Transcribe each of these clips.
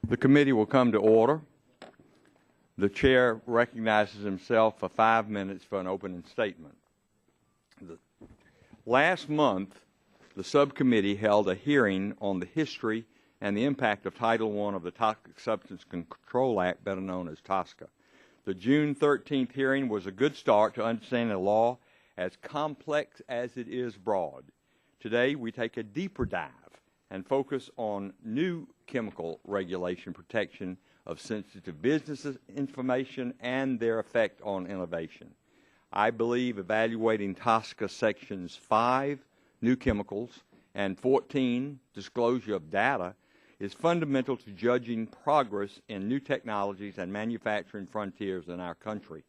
The committee will come to order. The chair recognizes himself for 5 minutes for an opening statement. Last month, the subcommittee held a hearing on the history and the impact of Title I of the Toxic Substance Control Act, better known as TSCA. The June 13th hearing was a good start to understanding the law as complex as it is broad. Today, we take a deeper dive and focus on new chemical regulation protection of sensitive business information and their effect on innovation. I believe evaluating TSCA Sections 5, new chemicals, and 14, disclosure of data, is fundamental to judging progress in new technologies and manufacturing frontiers in our country.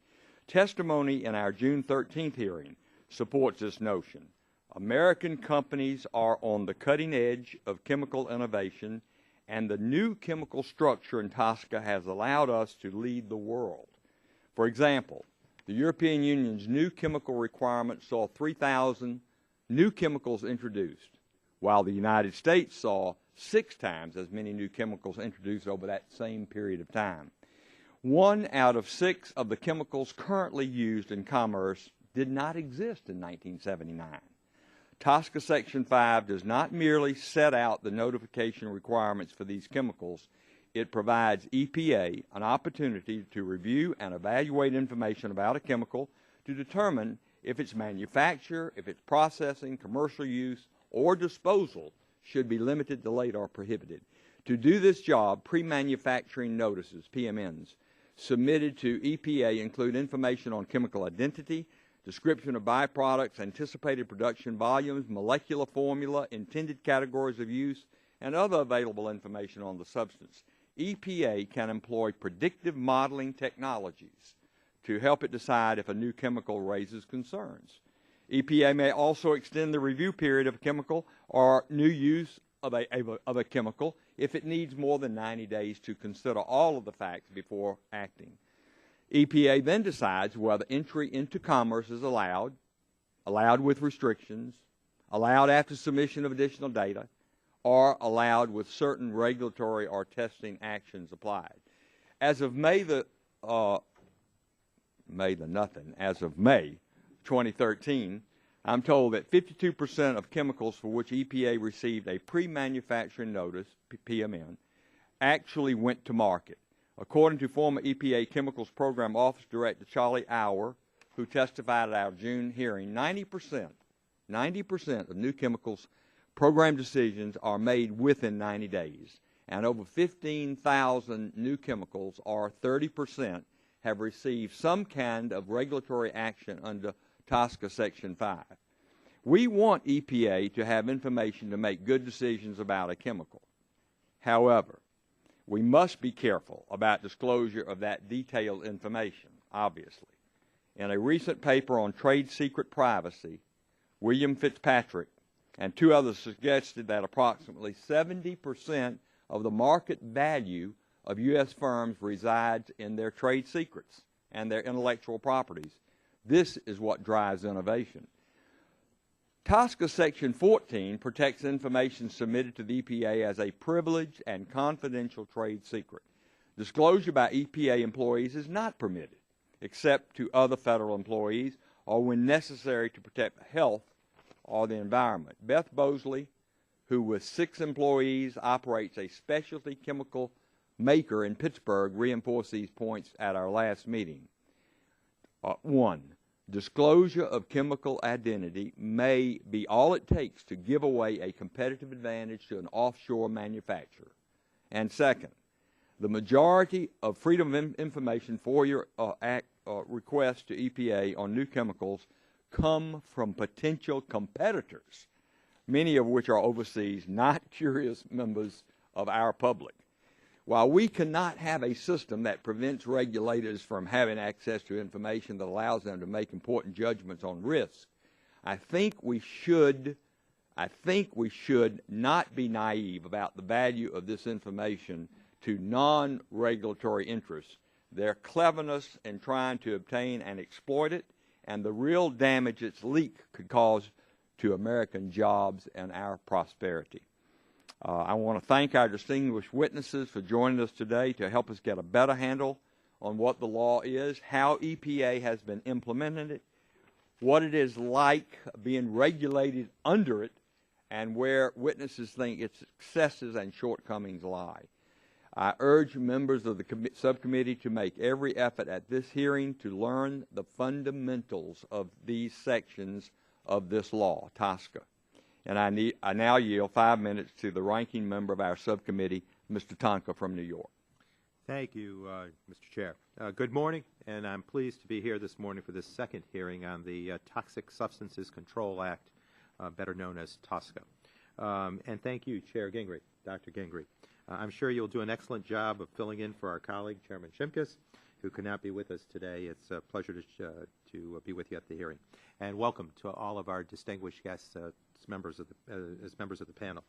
Testimony in our June 13th hearing supports this notion. American companies are on the cutting edge of chemical innovation, and the new chemical structure in TSCA has allowed us to lead the world. For example, the European Union's new chemical requirements saw 3,000 new chemicals introduced, while the United States saw 6 times as many new chemicals introduced over that same period of time. 1 out of 6 of the chemicals currently used in commerce did not exist in 1979. TSCA Section 5 does not merely set out the notification requirements for these chemicals. It provides EPA an opportunity to review and evaluate information about a chemical to determine if its manufacture, if its processing, commercial use, or disposal should be limited, delayed, or prohibited. To do this job, pre-manufacturing notices, PMNs, submitted to EPA include information on chemical identity, description of byproducts, anticipated production volumes, molecular formula, intended categories of use, and other available information on the substance. EPA can employ predictive modeling technologies to help it decide if a new chemical raises concerns. EPA may also extend the review period of a chemical or new use of a chemical if it needs more than 90 days to consider all of the facts before acting. EPA then decides whether entry into commerce is allowed with restrictions, allowed after submission of additional data, or allowed with certain regulatory or testing actions applied. As of May 2013, I'm told that 52% of chemicals for which EPA received a pre-manufacturing notice, PMN, actually went to market. According to former EPA Chemicals Program Office Director Charlie Auer, who testified at our June hearing, 90% of new chemicals program decisions are made within 90 days, and over 15,000 new chemicals, or 30%, have received some kind of regulatory action under TSCA Section 5. We want EPA to have information to make good decisions about a chemical. However, we must be careful about disclosure of that detailed information, obviously. In a recent paper on trade secret privacy, William Fitzpatrick and 2 others suggested that approximately 70% of the market value of U.S. firms resides in their trade secrets and their intellectual properties. This is what drives innovation. TSCA Section 14 protects information submitted to the EPA as a privileged and confidential trade secret. Disclosure by EPA employees is not permitted, except to other federal employees or when necessary to protect health or the environment. Beth Bosley, who with 6 employees operates a specialty chemical maker in Pittsburgh, reinforced these points at our last meeting. 1. Disclosure of chemical identity may be all it takes to give away a competitive advantage to an offshore manufacturer. And second, the majority of Freedom of Information FOIA Act requests to EPA on new chemicals come from potential competitors, many of which are overseas, not curious members of our public. While we cannot have a system that prevents regulators from having access to information that allows them to make important judgments on risk, I think we should not be naive about the value of this information to non-regulatory interests, their cleverness in trying to obtain and exploit it, and the real damage its leak could cause to American jobs and our prosperity. I want to thank our distinguished witnesses for joining us today to help us get a better handle on what the law is, how EPA has been implementing it, what it is like being regulated under it, and where witnesses think its successes and shortcomings lie. I urge members of the subcommittee to make every effort at this hearing to learn the fundamentals of these sections of this law, TSCA. And I now yield 5 minutes to the ranking member of our subcommittee, Mr. Tonka from New York. Thank you, Mr. Chair. Good morning, and I'm pleased to be here this morning for this second hearing on the Toxic Substances Control Act, better known as TSCA. And thank you, Chair Gingrich, Dr. Gingrich. I'm sure you'll do an excellent job of filling in for our colleague, Chairman Shimkus, who could not be with us today. It's a pleasure to be with you at the hearing. And welcome to all of our distinguished guests as members of the panel.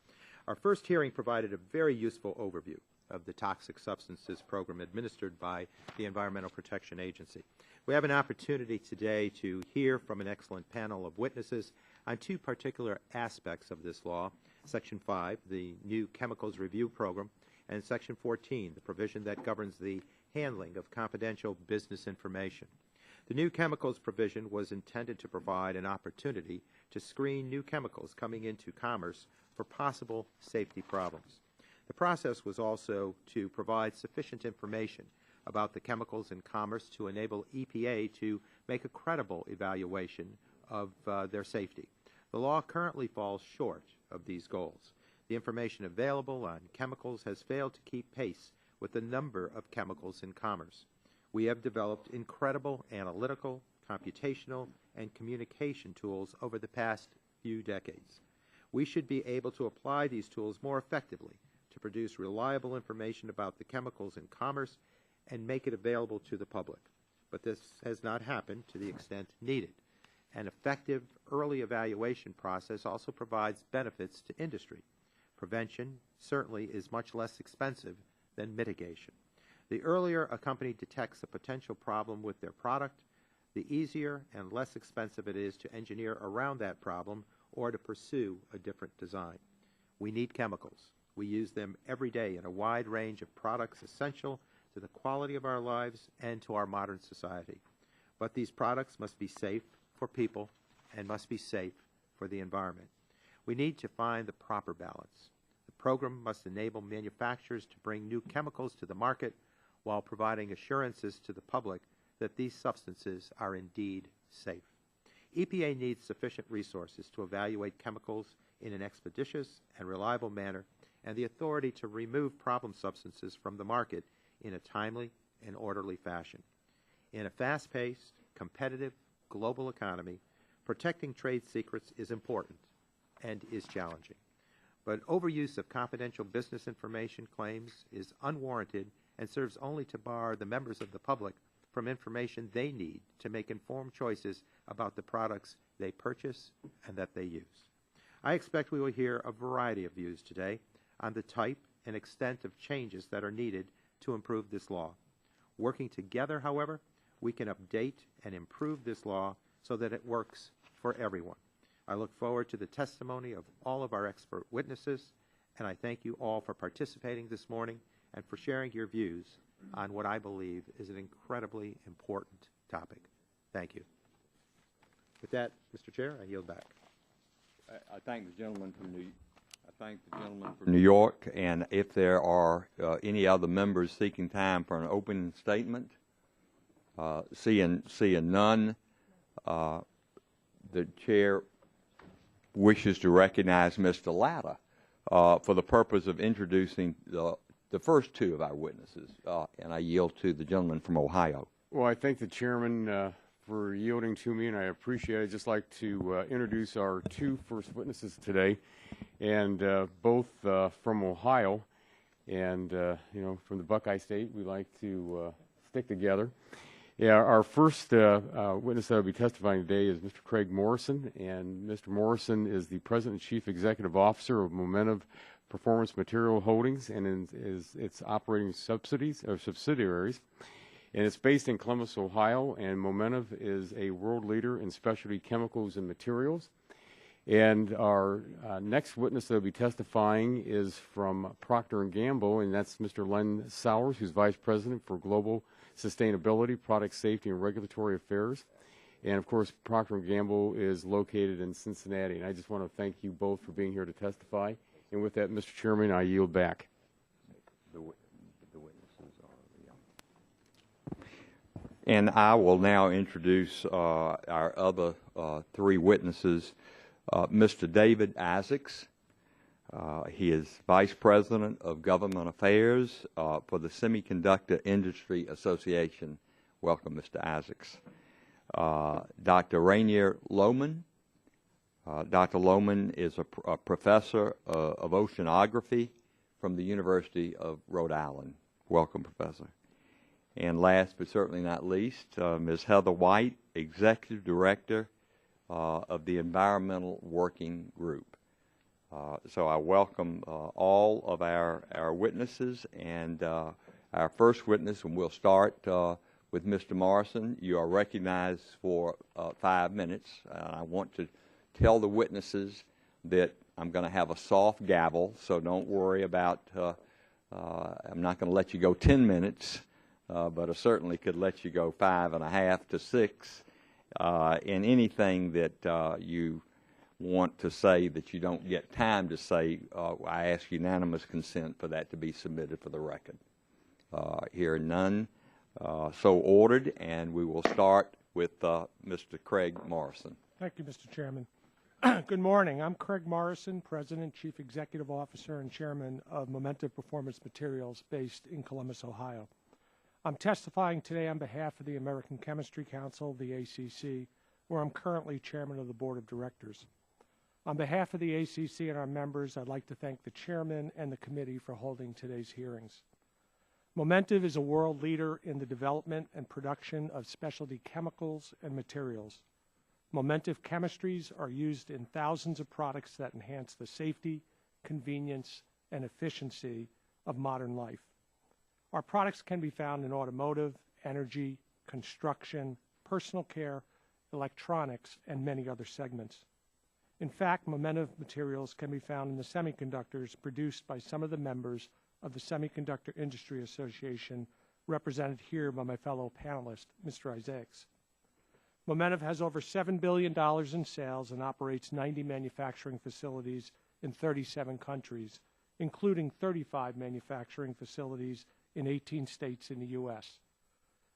Our first hearing provided a very useful overview of the Toxic Substances Program administered by the Environmental Protection Agency. We have an opportunity today to hear from an excellent panel of witnesses on two particular aspects of this law, Section 5, the new Chemicals Review Program, and Section 14, the provision that governs the handling of confidential business information. The new chemicals provision was intended to provide an opportunity to screen new chemicals coming into commerce for possible safety problems. The process was also to provide sufficient information about the chemicals in commerce to enable EPA to make a credible evaluation of their safety. The law currently falls short of these goals. The information available on chemicals has failed to keep pace with the number of chemicals in commerce. We have developed incredible analytical, computational, and communication tools over the past few decades. We should be able to apply these tools more effectively to produce reliable information about the chemicals in commerce and make it available to the public. But this has not happened to the extent needed. An effective early evaluation process also provides benefits to industry. Prevention certainly is much less expensive than mitigation. The earlier a company detects a potential problem with their product, the easier and less expensive it is to engineer around that problem or to pursue a different design. We need chemicals. We use them every day in a wide range of products essential to the quality of our lives and to our modern society. But these products must be safe for people and must be safe for the environment. We need to find the proper balance. The program must enable manufacturers to bring new chemicals to the market while providing assurances to the public that these substances are indeed safe. EPA needs sufficient resources to evaluate chemicals in an expeditious and reliable manner and the authority to remove problem substances from the market in a timely and orderly fashion. In a fast-paced, competitive, global economy, protecting trade secrets is important and is challenging. But overuse of confidential business information claims is unwarranted and serves only to bar the members of the public from information they need to make informed choices about the products they purchase and that they use. I expect we will hear a variety of views today on the type and extent of changes that are needed to improve this law. Working together, however, we can update and improve this law so that it works for everyone. I look forward to the testimony of all of our expert witnesses, and I thank you all for participating this morning and for sharing your views on what I believe is an incredibly important topic. Thank you. With that, Mr. Chair, I yield back. I thank the gentleman from New York, and if there are any other members seeking time for an opening statement, seeing none, the chair wishes to recognize Mr. Latta for the purpose of introducing the first two of our witnesses, and I yield to the gentleman from Ohio. Well, I thank the chairman for yielding to me, and I appreciate it. I'd just like to introduce our two first witnesses today, and both from Ohio, and from the Buckeye State. We like to stick together. Yeah, our first witness that will be testifying today is Mr. Craig Morrison, and Mr. Morrison is the President and Chief Executive Officer of Momentum Performance Material Holdings and is its operating subsidiaries. And it's based in Columbus, Ohio, and Momentum is a world leader in specialty chemicals and materials. And our next witness that will be testifying is from Procter & Gamble, and that's Mr. Lynn Sours, who's Vice President for Global Sustainability, Product Safety, and Regulatory Affairs. And, of course, Procter & Gamble is located in Cincinnati. And I just want to thank you both for being here to testify. And with that, Mr. Chairman, I yield back. The witnesses are, and I will now introduce our other three witnesses. Mr. David Isaacs. He is Vice President of Government Affairs for the Semiconductor Industry Association. Welcome, Mr. Isaacs. Dr. Rainier Loman. Dr. Loman is a professor of oceanography from the University of Rhode Island. Welcome, Professor. And last but certainly not least, Ms. Heather White, Executive Director of the Environmental Working Group. So I welcome all of our witnesses, and our first witness, and we'll start with Mr. Morrison. You are recognized for 5 minutes. I want to tell the witnesses that I'm going to have a soft gavel, so don't worry about, I'm not going to let you go 10 minutes, but I certainly could let you go 5.5 to 6. In anything that you want to say that you don't get time to say, I ask unanimous consent for that to be submitted for the record. Here none so ordered, and we will start with Mr. Craig Morrison. Thank you, Mr. Chairman. Good morning. I'm Craig Morrison, President, Chief Executive Officer, and Chairman of Momentum Performance Materials based in Columbus, Ohio. I'm testifying today on behalf of the American Chemistry Council, the ACC, where I'm currently Chairman of the Board of Directors. On behalf of the ACC and our members, I'd like to thank the Chairman and the committee for holding today's hearings. Momentive is a world leader in the development and production of specialty chemicals and materials. Momentive chemistries are used in thousands of products that enhance the safety, convenience, and efficiency of modern life. Our products can be found in automotive, energy, construction, personal care, electronics, and many other segments. In fact, Momentive materials can be found in the semiconductors produced by some of the members of the Semiconductor Industry Association, represented here by my fellow panelist, Mr. Isaacs. Momentive has over $7 billion in sales and operates 90 manufacturing facilities in 37 countries, including 35 manufacturing facilities in 18 states in the U.S.,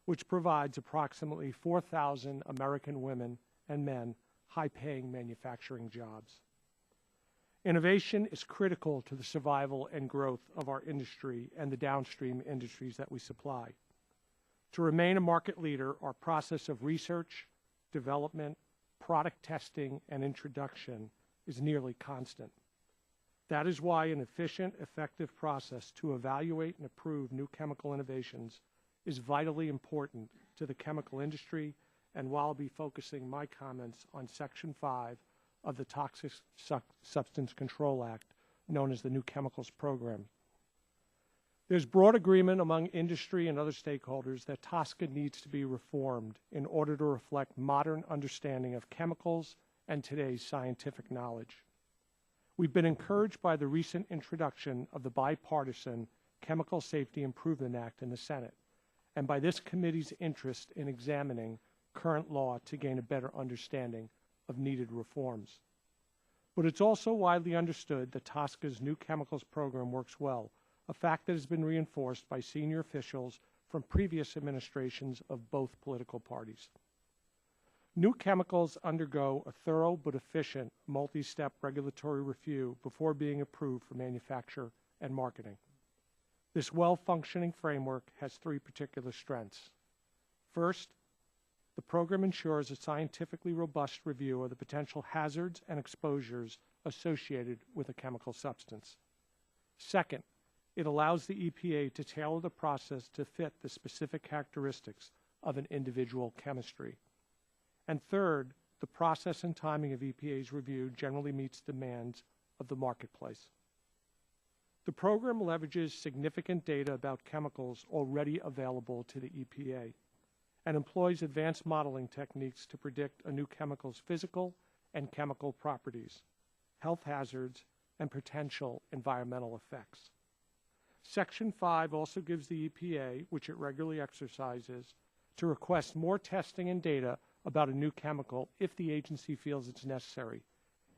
which provides approximately 4,000 American women and men high-paying manufacturing jobs. Innovation is critical to the survival and growth of our industry and the downstream industries that we supply. To remain a market leader, our process of research, development, product testing, and introduction is nearly constant. That is why an efficient, effective process to evaluate and approve new chemical innovations is vitally important to the chemical industry, and while I'll be focusing my comments on Section 5 of the Toxic Substance Control Act, known as the New Chemicals Program. There's broad agreement among industry and other stakeholders that TSCA needs to be reformed in order to reflect modern understanding of chemicals and today's scientific knowledge. We've been encouraged by the recent introduction of the bipartisan Chemical Safety Improvement Act in the Senate, and by this committee's interest in examining current law to gain a better understanding of needed reforms. But it's also widely understood that TSCA's New Chemicals Program works well, a fact that has been reinforced by senior officials from previous administrations of both political parties. New chemicals undergo a thorough but efficient multi-step regulatory review before being approved for manufacture and marketing. This well-functioning framework has three particular strengths. First, the program ensures a scientifically robust review of the potential hazards and exposures associated with a chemical substance. Second, it allows the EPA to tailor the process to fit the specific characteristics of an individual chemistry. And third, the process and timing of EPA's review generally meets demands of the marketplace. The program leverages significant data about chemicals already available to the EPA and employs advanced modeling techniques to predict a new chemical's physical and chemical properties, health hazards, and potential environmental effects. Section 5 also gives the EPA, which it regularly exercises, to request more testing and data about a new chemical if the agency feels it's necessary,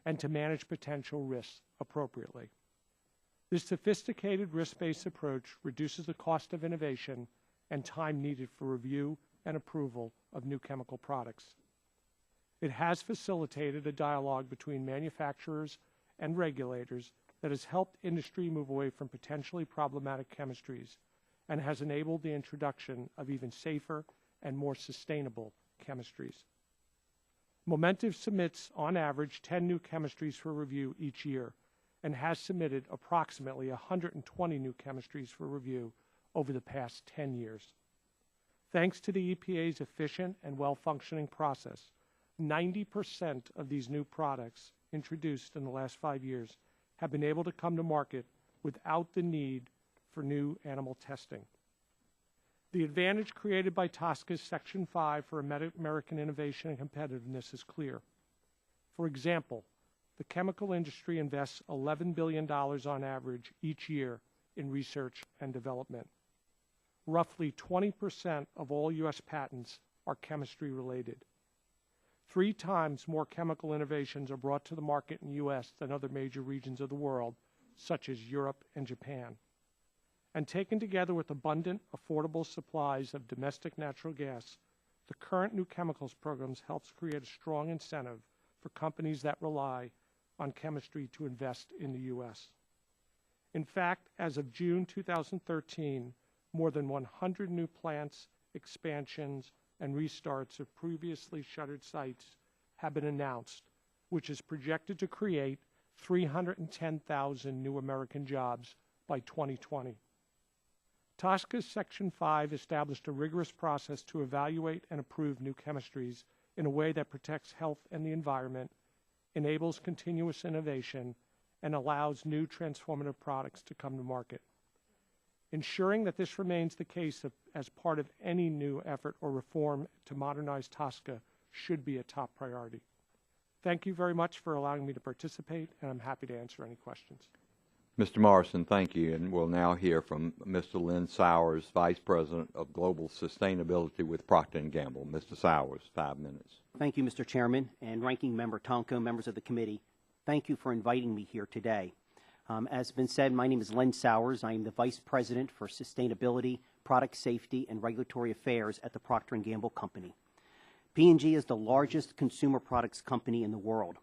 and to manage potential risks appropriately. This sophisticated risk-based approach reduces the cost of innovation and time needed for review and approval of new chemical products. It has facilitated a dialogue between manufacturers and regulators that has helped industry move away from potentially problematic chemistries and has enabled the introduction of even safer and more sustainable chemistries. Momentive submits, on average, 10 new chemistries for review each year and has submitted approximately 120 new chemistries for review over the past 10 years. Thanks to the EPA's efficient and well-functioning process, 90% of these new products introduced in the last 5 years have been able to come to market without the need for new animal testing. The advantage created by TSCA's Section 5 for American innovation and competitiveness is clear. For example, the chemical industry invests $11 billion on average each year in research and development. Roughly 20% of all U.S. patents are chemistry related. 3 times more chemical innovations are brought to the market in the U.S. than other major regions of the world, such as Europe and Japan. And taken together with abundant, affordable supplies of domestic natural gas, the current new chemicals programs helps create a strong incentive for companies that rely on chemistry to invest in the U.S. In fact, as of June 2013, more than 100 new plants, expansions, and restarts of previously shuttered sites have been announced, which is projected to create 310,000 new American jobs by 2020. TSCA's Section 5 established a rigorous process to evaluate and approve new chemistries in a way that protects health and the environment, enables continuous innovation, and allows new transformative products to come to market. Ensuring that this remains the case as part of any new effort or reform to modernize TSCA should be a top priority. Thank you very much for allowing me to participate, and I'm happy to answer any questions. Mr. Morrison, thank you. And we'll now hear from Mr. Lynn Sours, Vice President of Global Sustainability with Procter & Gamble. Mr. Sours, 5 minutes. Thank you, Mr. Chairman, and Ranking Member Tonko, members of the committee. Thank you for inviting me here today. As has been said, my name is Lynn Sours. I am the Vice President for Sustainability, Product Safety, and Regulatory Affairs at the Procter & Gamble Company. P&G is the largest consumer products company in the world.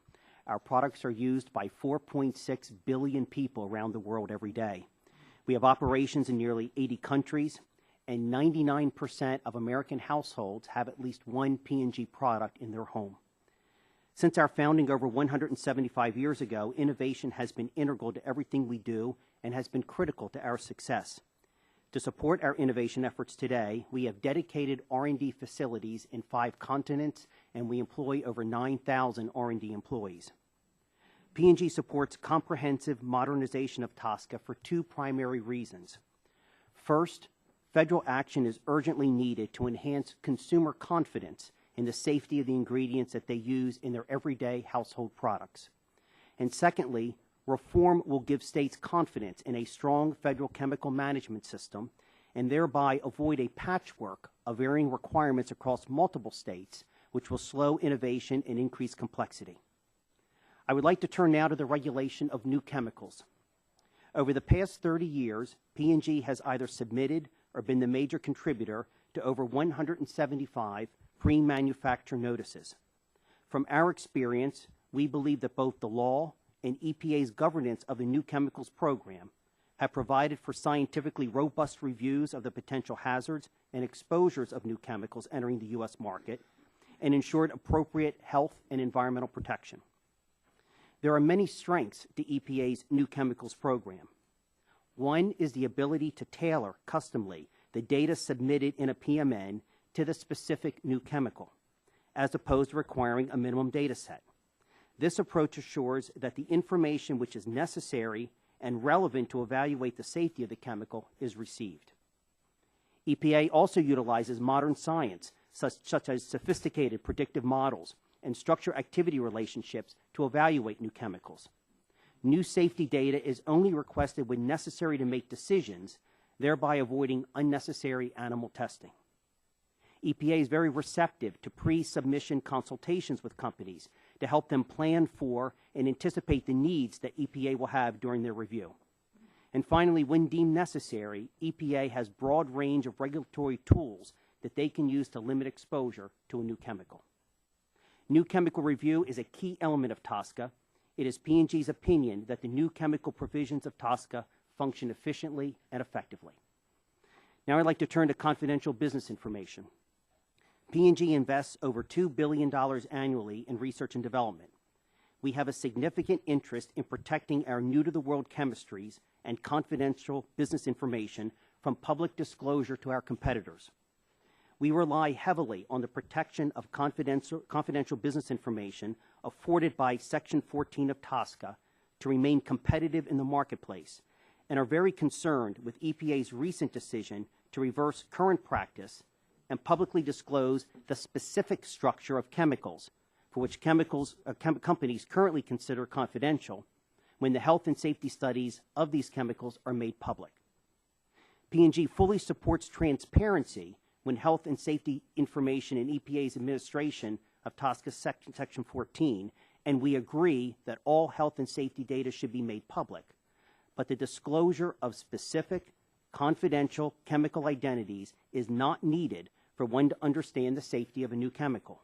Our products are used by 4.6 billion people around the world every day. We have operations in nearly 80 countries, and 99% of American households have at least one P&G product in their home. Since our founding over 175 years ago, innovation has been integral to everything we do and has been critical to our success. To support our innovation efforts today, we have dedicated R&D facilities in 5 continents, and we employ over 9,000 R&D employees. P&G supports comprehensive modernization of TSCA for 2 primary reasons. First, federal action is urgently needed to enhance consumer confidence in the safety of the ingredients that they use in their everyday household products. And secondly, reform will give states confidence in a strong federal chemical management system and thereby avoid a patchwork of varying requirements across multiple states, which will slow innovation and increase complexity. I would like to turn now to the regulation of new chemicals. Over the past 30 years, P&G has either submitted or been the major contributor to over 175 pre-manufacture notices. From our experience, we believe that both the law and EPA's governance of the new chemicals program have provided for scientifically robust reviews of the potential hazards and exposures of new chemicals entering the U.S. market and ensured appropriate health and environmental protection. There are many strengths to EPA's new chemicals program. One is the ability to tailor customly the data submitted in a PMN to the specific new chemical, as opposed to requiring a minimum data set. This approach assures that the information which is necessary and relevant to evaluate the safety of the chemical is received. EPA also utilizes modern science, such as sophisticated predictive models, and structure activity relationships to evaluate new chemicals. New safety data is only requested when necessary to make decisions, thereby avoiding unnecessary animal testing. EPA is very receptive to pre-submission consultations with companies to help them plan for and anticipate the needs that EPA will have during their review. And finally, when deemed necessary, EPA has broad range of regulatory tools that they can use to limit exposure to a new chemical. New chemical review is a key element of TSCA. It is P&G's opinion that the new chemical provisions of TSCA function efficiently and effectively. Now I'd like to turn to confidential business information. P&G invests over $2 billion annually in research and development. We have a significant interest in protecting our new-to-the-world chemistries and confidential business information from public disclosure to our competitors. We rely heavily on the protection of confidential business information afforded by Section 14 of TSCA to remain competitive in the marketplace, and are very concerned with EPA's recent decision to reverse current practice and publicly disclose the specific structure of chemicals for which companies currently consider confidential when the health and safety studies of these chemicals are made public. P&G fully supports transparency when health and safety information in EPA's administration of TSCA Section 14, and we agree that all health and safety data should be made public. But the disclosure of specific, confidential chemical identities is not needed for one to understand the safety of a new chemical.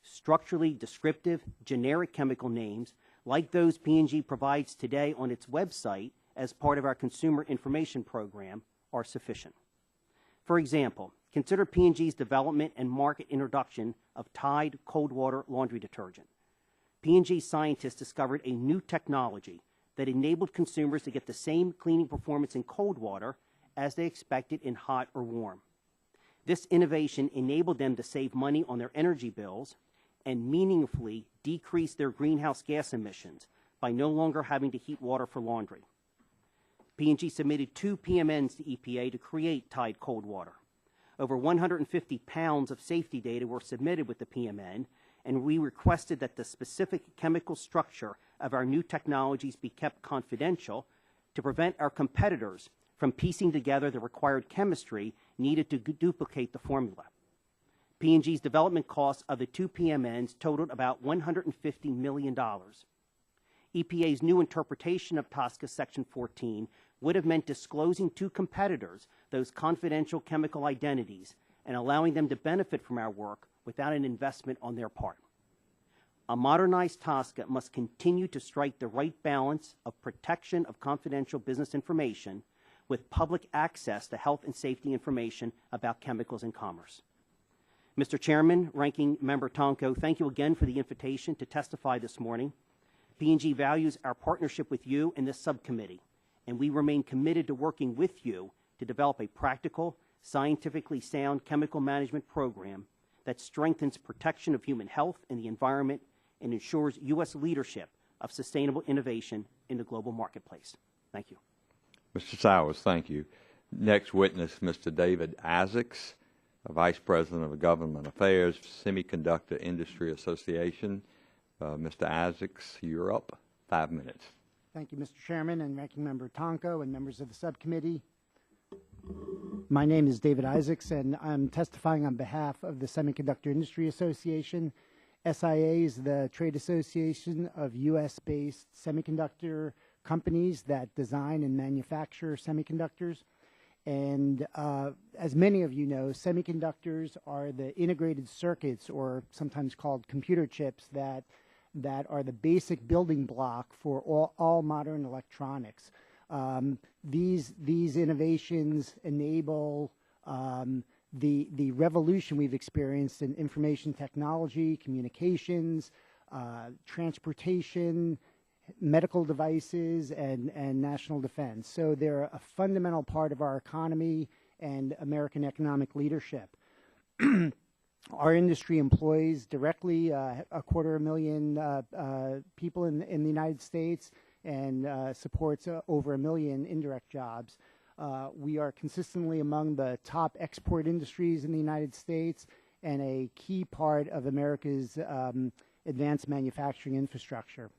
Structurally descriptive, generic chemical names, like those P&G provides today on its website as part of our consumer information program, are sufficient. For example, consider P&G's development and market introduction of Tide cold water laundry detergent. P&G scientists discovered a new technology that enabled consumers to get the same cleaning performance in cold water as they expected in hot or warm. This innovation enabled them to save money on their energy bills and meaningfully decrease their greenhouse gas emissions by no longer having to heat water for laundry. P&G submitted 2 PMNs to EPA to create Tide cold water. Over 150 pounds of safety data were submitted with the PMN, and we requested that the specific chemical structure of our new technologies be kept confidential to prevent our competitors from piecing together the required chemistry needed to duplicate the formula. P&G's development costs of the 2 PMNs totaled about $150 million. EPA's new interpretation of TSCA Section 14 would have meant disclosing to competitors those confidential chemical identities and allowing them to benefit from our work without an investment on their part. A modernized TSCA must continue to strike the right balance of protection of confidential business information with public access to health and safety information about chemicals in commerce. Mr. Chairman, Ranking Member Tonko, thank you again for the invitation to testify this morning. P&G values our partnership with you in this subcommittee, and we remain committed to working with you to develop a practical, scientifically sound chemical management program that strengthens protection of human health and the environment and ensures U.S. leadership of sustainable innovation in the global marketplace. Thank you. Mr. Sours, thank you. Next witness, Mr. David Isaacs, Vice President of Government Affairs, Semiconductor Industry Association. Mr. Isaacs, you're up. 5 minutes. Thank you, Mr. Chairman and Ranking Member Tonko and members of the subcommittee. My name is David Isaacs, and I'm testifying on behalf of the Semiconductor Industry Association. SIA is the trade association of U.S.-based semiconductor companies that design and manufacture semiconductors. And as many of you know, semiconductors are the integrated circuits, or sometimes called computer chips, that are the basic building block for all modern electronics. These innovations enable the revolution we've experienced in information technology, communications, transportation, medical devices, and national defense. So they're a fundamental part of our economy and American economic leadership. Our industry employs directly 250,000 people in the United States and supports over 1 million indirect jobs. We are consistently among the top export industries in the United States, and a key part of America's advanced manufacturing infrastructure.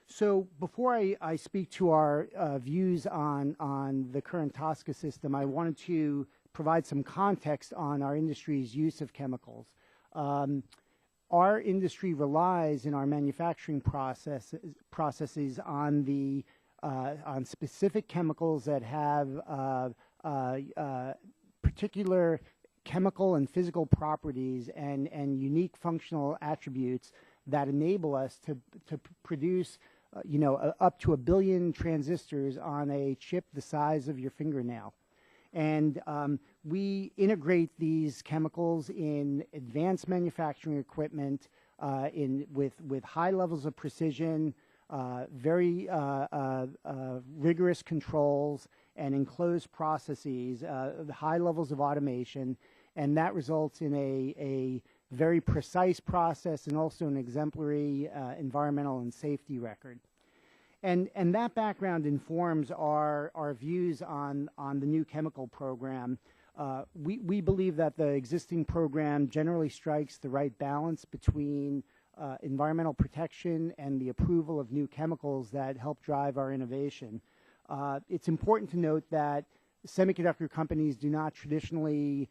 So before I speak to our views on the current TSCA system, I wanted to provide some context on our industry's use of chemicals. Our industry relies in our manufacturing processes on on specific chemicals that have particular chemical and physical properties and unique functional attributes that enable us to produce up to 1 billion transistors on a chip the size of your fingernail. And we integrate these chemicals in advanced manufacturing equipment with high levels of precision, very rigorous controls, and enclosed processes, high levels of automation, and that results in a very precise process and also an exemplary environmental and safety record. And that background informs our views on the new chemical program. We believe that the existing program generally strikes the right balance between environmental protection and the approval of new chemicals that help drive our innovation. It's important to note that semiconductor companies do not traditionally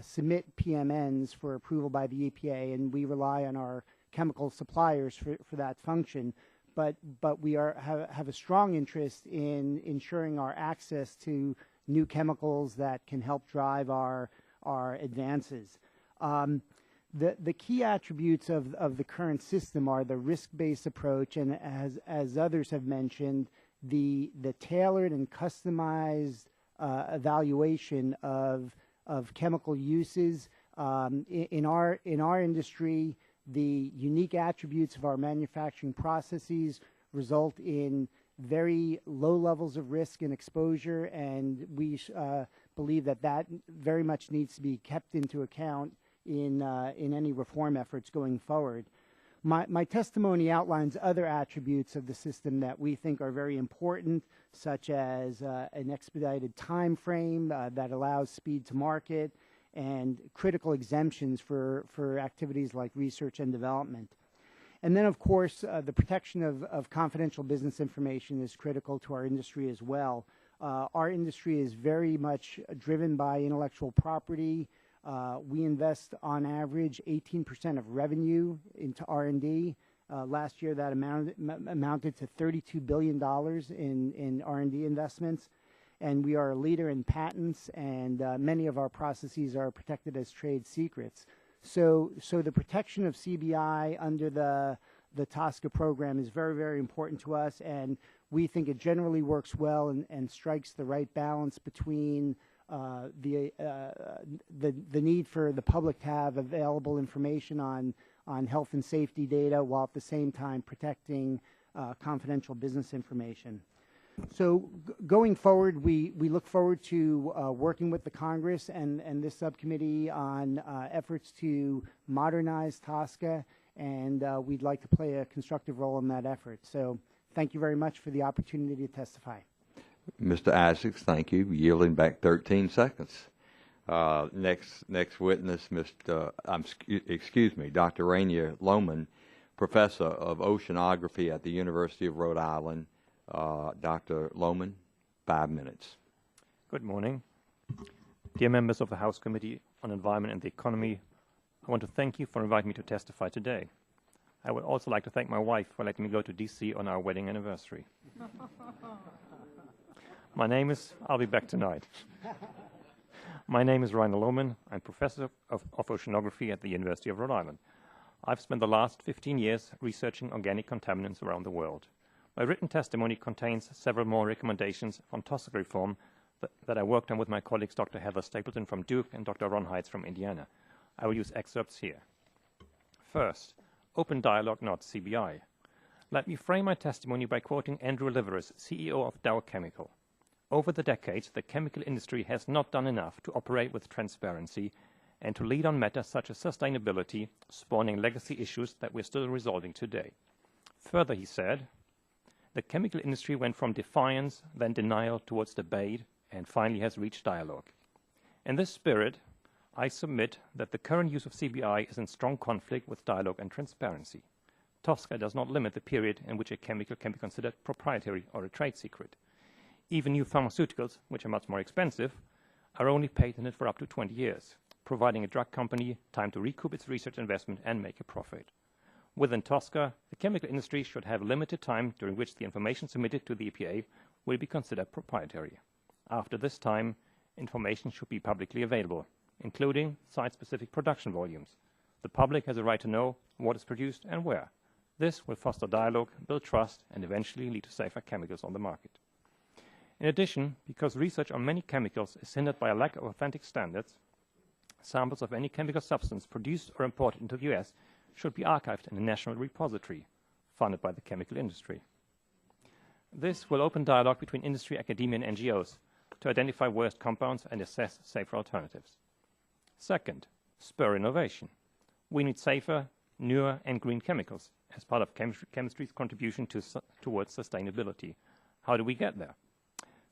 submit PMNs for approval by the EPA, and we rely on our chemical suppliers for that function. But we have a strong interest in ensuring our access to new chemicals that can help drive our advances. The key attributes of the current system are the risk-based approach, and as others have mentioned, the tailored and customized evaluation of chemical uses. In our industry, the unique attributes of our manufacturing processes result in very low levels of risk and exposure, and we believe that very much needs to be kept into account in any reform efforts going forward. My testimony outlines other attributes of the system that we think are very important, such as an expedited time frame that allows speed to market, and critical exemptions for activities like research and development. And then, of course, the protection of confidential business information is critical to our industry as well. Our industry is very much driven by intellectual property. We invest, on average, 18% of revenue into R&D. Last year, that amounted to $32 billion in R&D investments. And we are a leader in patents, and many of our processes are protected as trade secrets. So the protection of CBI under the TSCA program is very, very important to us, and we think it generally works well and strikes the right balance between the need for the public to have available information on health and safety data, while at the same time protecting confidential business information. So going forward, we look forward to working with the Congress and this subcommittee on efforts to modernize TSCA, and we'd like to play a constructive role in that effort. So thank you very much for the opportunity to testify. Mr. Isaacs, thank you. Yielding back 13 seconds. Next witness, Dr. Rainier Loman, Professor of Oceanography at the University of Rhode Island. Dr. Loman, 5 minutes. Good morning. Dear members of the House Committee on Environment and the Economy, I want to thank you for inviting me to testify today. I would also like to thank my wife for letting me go to D.C. on our wedding anniversary. I'll be back tonight. My name is Rainer Loman. I'm Professor of Oceanography at the University of Rhode Island. I've spent the last 15 years researching organic contaminants around the world. My written testimony contains several more recommendations on TSCA reform that I worked on with my colleagues Dr. Heather Stapleton from Duke and Dr. Ron Heitz from Indiana. I will use excerpts here. First, open dialogue, not CBI. Let me frame my testimony by quoting Andrew Liveris, CEO of Dow Chemical. Over the decades, the chemical industry has not done enough to operate with transparency and to lead on matters such as sustainability, spawning legacy issues that we're still resolving today. Further, he said, the chemical industry went from defiance, then denial, towards debate, and finally has reached dialogue. In this spirit, I submit that the current use of CBI is in strong conflict with dialogue and transparency. TSCA does not limit the period in which a chemical can be considered proprietary or a trade secret. Even new pharmaceuticals, which are much more expensive, are only patented for up to 20 years, providing a drug company time to recoup its research investment and make a profit. Within TSCA, the chemical industry should have limited time during which the information submitted to the EPA will be considered proprietary. After this time, information should be publicly available, including site-specific production volumes. The public has a right to know what is produced and where. This will foster dialogue, build trust, and eventually lead to safer chemicals on the market. In addition, because research on many chemicals is hindered by a lack of authentic standards, samples of any chemical substance produced or imported into the US should be archived in a national repository funded by the chemical industry. This will open dialogue between industry, academia, and NGOs to identify worst compounds and assess safer alternatives. Second, spur innovation. We need safer, newer, and green chemicals as part of chemistry's contribution towards sustainability. How do we get there?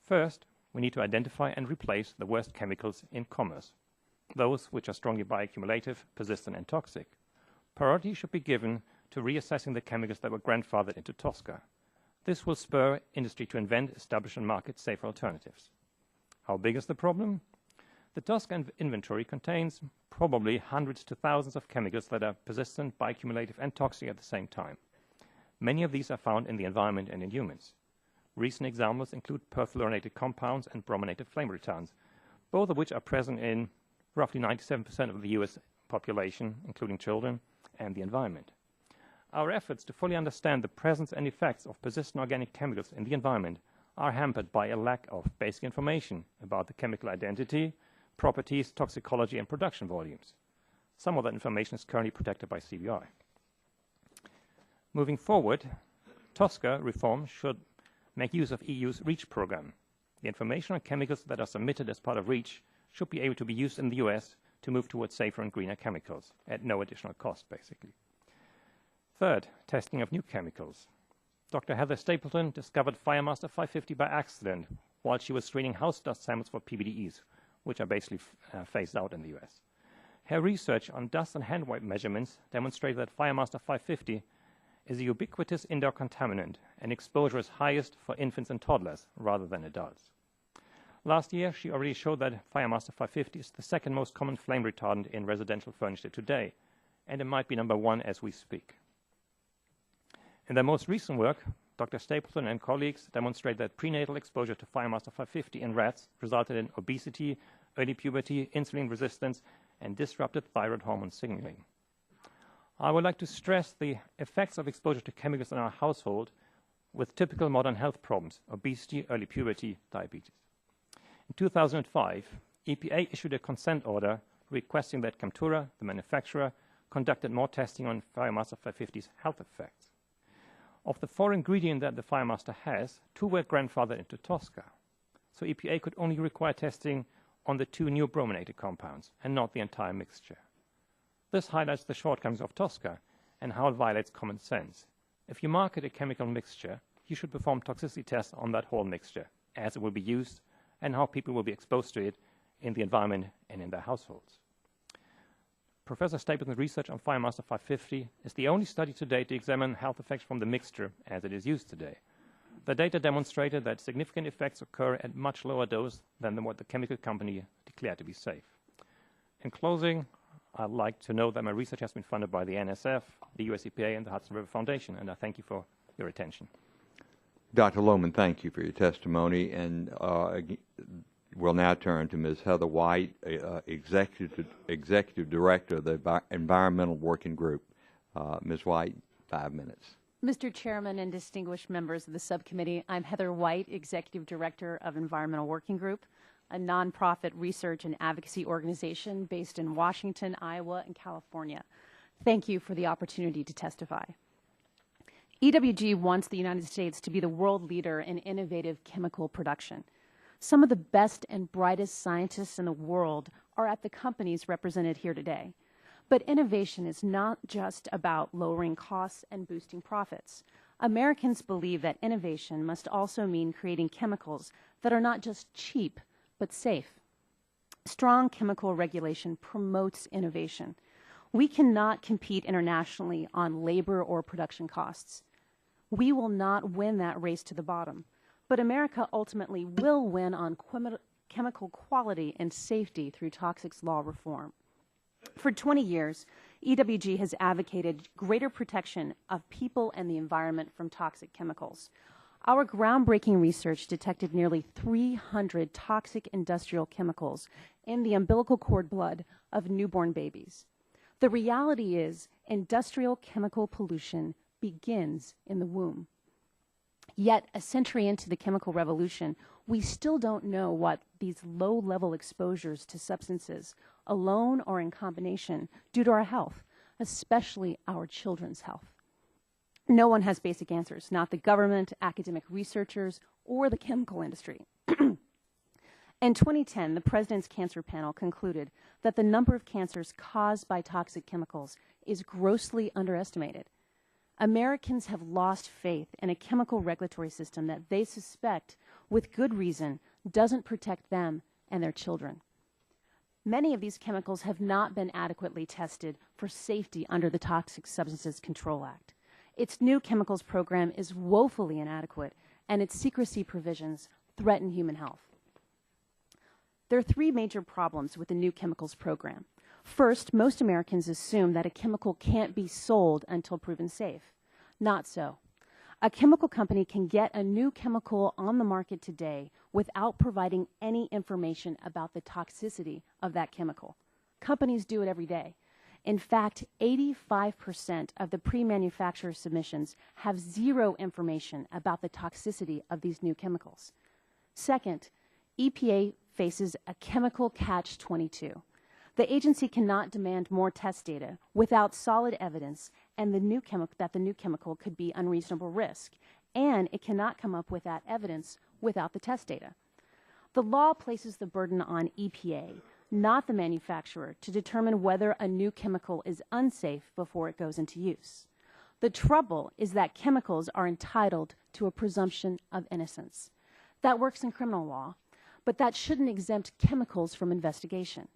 First, we need to identify and replace the worst chemicals in commerce, those which are strongly bioaccumulative, persistent, and toxic. Priority should be given to reassessing the chemicals that were grandfathered into TSCA. This will spur industry to invent, establish, and market safer alternatives. How big is the problem? The TSCA inventory contains probably hundreds to thousands of chemicals that are persistent, bioaccumulative, and toxic at the same time. Many of these are found in the environment and in humans. Recent examples include perfluorinated compounds and brominated flame retardants, both of which are present in roughly 97% of the US population, including children, and the environment. Our efforts to fully understand the presence and effects of persistent organic chemicals in the environment are hampered by a lack of basic information about the chemical identity, properties, toxicology, and production volumes. Some of that information is currently protected by CBI. Moving forward, TSCA reform should make use of EU's REACH program. The information on chemicals that are submitted as part of REACH should be able to be used in the US to move towards safer and greener chemicals at no additional cost, basically. Third, testing of new chemicals. Dr. Heather Stapleton discovered Firemaster 550 by accident while she was screening house dust samples for PBDEs, which are basically phased out in the US. Her research on dust and hand wipe measurements demonstrated that Firemaster 550 is a ubiquitous indoor contaminant, and exposure is highest for infants and toddlers rather than adults. Last year, she already showed that Firemaster 550 is the second most common flame retardant in residential furniture today, and it might be number one as we speak. In their most recent work, Dr. Stapleton and colleagues demonstrate that prenatal exposure to Firemaster 550 in rats resulted in obesity, early puberty, insulin resistance, and disrupted thyroid hormone signaling. I would like to stress the effects of exposure to chemicals in our household with typical modern health problems: obesity, early puberty, diabetes. In 2005, EPA issued a consent order requesting that Chemtura, the manufacturer, conducted more testing on Firemaster 550's health effects. Of the 4 ingredients that the Firemaster has, 2 were grandfathered into TSCA. So EPA could only require testing on the 2 new brominated compounds and not the entire mixture. This highlights the shortcomings of TSCA and how it violates common sense. If you market a chemical mixture, you should perform toxicity tests on that whole mixture, as it will be used and how people will be exposed to it in the environment and in their households. Professor Stapleton's research on Firemaster 550 is the only study to date to examine health effects from the mixture as it is used today. The data demonstrated that significant effects occur at much lower dose than what the chemical company declared to be safe. In closing, I'd like to note that my research has been funded by the NSF, the US EPA, and the Hudson River Foundation, and I thank you for your attention. Dr. Loman, thank you for your testimony, and we'll now turn to Ms. Heather White, Executive Director of the Environmental Working Group. Ms. White, 5 minutes. Mr. Chairman and distinguished members of the subcommittee, I'm Heather White, Executive Director of Environmental Working Group, a nonprofit research and advocacy organization based in Washington, Iowa, and California. Thank you for the opportunity to testify. EWG wants the United States to be the world leader in innovative chemical production. Some of the best and brightest scientists in the world are at the companies represented here today. But innovation is not just about lowering costs and boosting profits. Americans believe that innovation must also mean creating chemicals that are not just cheap, but safe. Strong chemical regulation promotes innovation. We cannot compete internationally on labor or production costs. We will not win that race to the bottom, but America ultimately will win on chemical quality and safety through toxics law reform. For 20 years, EWG has advocated greater protection of people and the environment from toxic chemicals. Our groundbreaking research detected nearly 300 toxic industrial chemicals in the umbilical cord blood of newborn babies. The reality is, industrial chemical pollution begins in the womb. Yet, a century into the chemical revolution, we still don't know what these low-level exposures to substances, alone or in combination, do to our health, especially our children's health. No one has basic answers, not the government, academic researchers, or the chemical industry. In 2010, the President's Cancer Panel concluded that the number of cancers caused by toxic chemicals is grossly underestimated. Americans have lost faith in a chemical regulatory system that they suspect, with good reason, doesn't protect them and their children. Many of these chemicals have not been adequately tested for safety under the Toxic Substances Control Act. Its new chemicals program is woefully inadequate, and its secrecy provisions threaten human health. There are three major problems with the new chemicals program. First, most Americans assume that a chemical can't be sold until proven safe. Not so. A chemical company can get a new chemical on the market today without providing any information about the toxicity of that chemical. Companies do it every day. In fact, 85% of the pre-manufacturer submissions have zero information about the toxicity of these new chemicals. Second, EPA faces a chemical catch-22. The agency cannot demand more test data without solid evidence that the new chemical could be unreasonable risk, and it cannot come up with that evidence without the test data. The law places the burden on EPA, not the manufacturer, to determine whether a new chemical is unsafe before it goes into use. The trouble is that chemicals are entitled to a presumption of innocence. That works in criminal law, but that shouldn't exempt chemicals from investigation.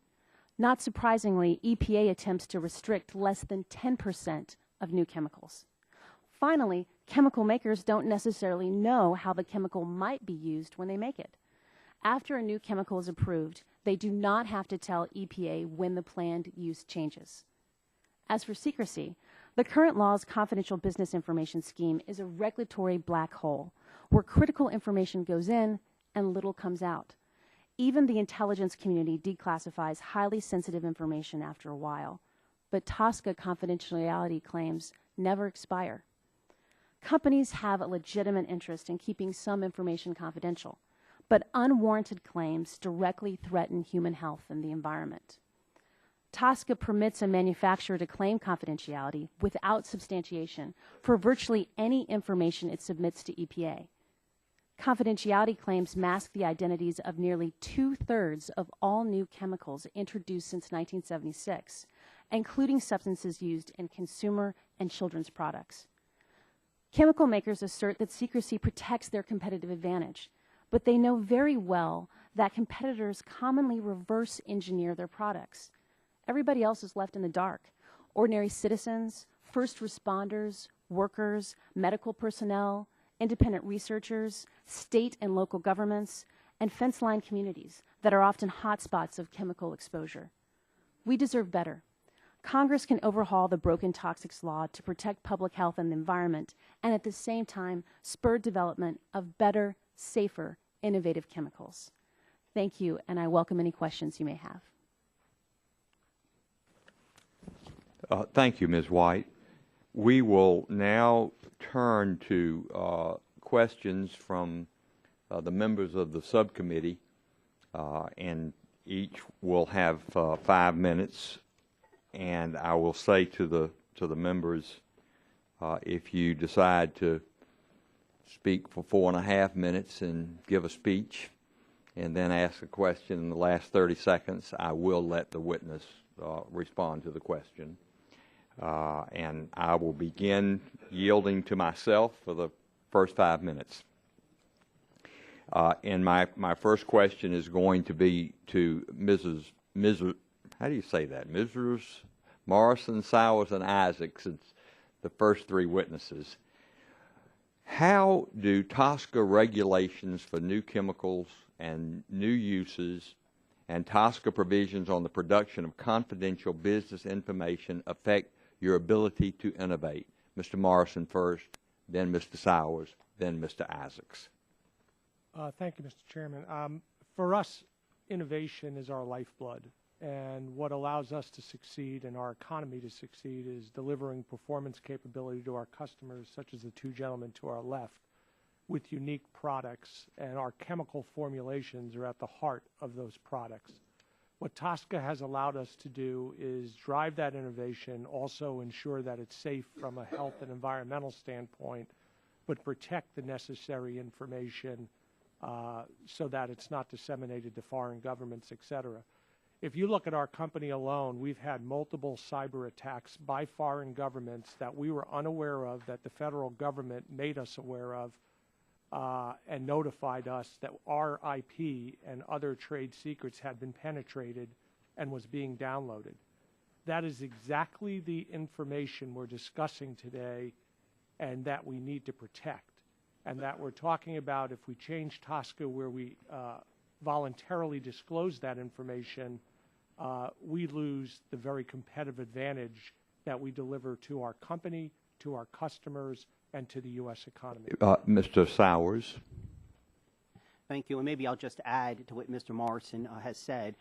Not surprisingly, EPA attempts to restrict less than 10% of new chemicals. Finally, chemical makers don't necessarily know how the chemical might be used when they make it. After a new chemical is approved, they do not have to tell EPA when the planned use changes. As for secrecy, the current law's confidential business information scheme is a regulatory black hole where critical information goes in and little comes out. Even the intelligence community declassifies highly sensitive information after a while, but TSCA confidentiality claims never expire. Companies have a legitimate interest in keeping some information confidential, but unwarranted claims directly threaten human health and the environment. TSCA permits a manufacturer to claim confidentiality without substantiation for virtually any information it submits to EPA. Confidentiality claims mask the identities of nearly 2/3 of all new chemicals introduced since 1976, including substances used in consumer and children's products. Chemical makers assert that secrecy protects their competitive advantage, but they know very well that competitors commonly reverse engineer their products. Everybody else is left in the dark. Ordinary citizens, first responders, workers, medical personnel, independent researchers, state and local governments, and fence-line communities that are often hotspots of chemical exposure. We deserve better. Congress can overhaul the broken toxics law to protect public health and the environment, and at the same time spur development of better, safer, innovative chemicals. Thank you, and I welcome any questions you may have. Thank you, Ms. White. We will now turn to questions from the members of the subcommittee, and each will have 5 minutes. And I will say to the members, if you decide to speak for 4.5 minutes and give a speech, and then ask a question in the last 30 seconds, I will let the witness respond to the question. And I will begin yielding to myself for the first 5 minutes. And my first question is going to be to Mrs. How do you say that? Mrs. Morrison, Sours, and Isaacs, it's the first three witnesses. How do TSCA regulations for new chemicals and new uses and TSCA provisions on the production of confidential business information affect your ability to innovate? Mr. Morrison first, then Mr. Sours, then Mr. Isaacs. Thank you, Mr. Chairman. For us, innovation is our lifeblood, and what allows us to succeed and our economy to succeed is delivering performance capability to our customers, such as the two gentlemen to our left, with unique products, and our chemical formulations are at the heart of those products. What TSCA has allowed us to do is drive that innovation, also ensure that it's safe from a health and environmental standpoint, but protect the necessary information so that it's not disseminated to foreign governments, et cetera. If you look at our company alone, we've had multiple cyber attacks by foreign governments that we were unaware of, that the federal government made us aware of, and notified us that our IP and other trade secrets had been penetrated and was being downloaded. That is exactly the information we're discussing today and that we need to protect, and that we're talking about if we change TSCA where we voluntarily disclose that information, we lose the very competitive advantage that we deliver to our company, to our customers, and to the U.S. economy. Mr. Sours. Thank you. And maybe I'll just add to what Mr. Morrison has said.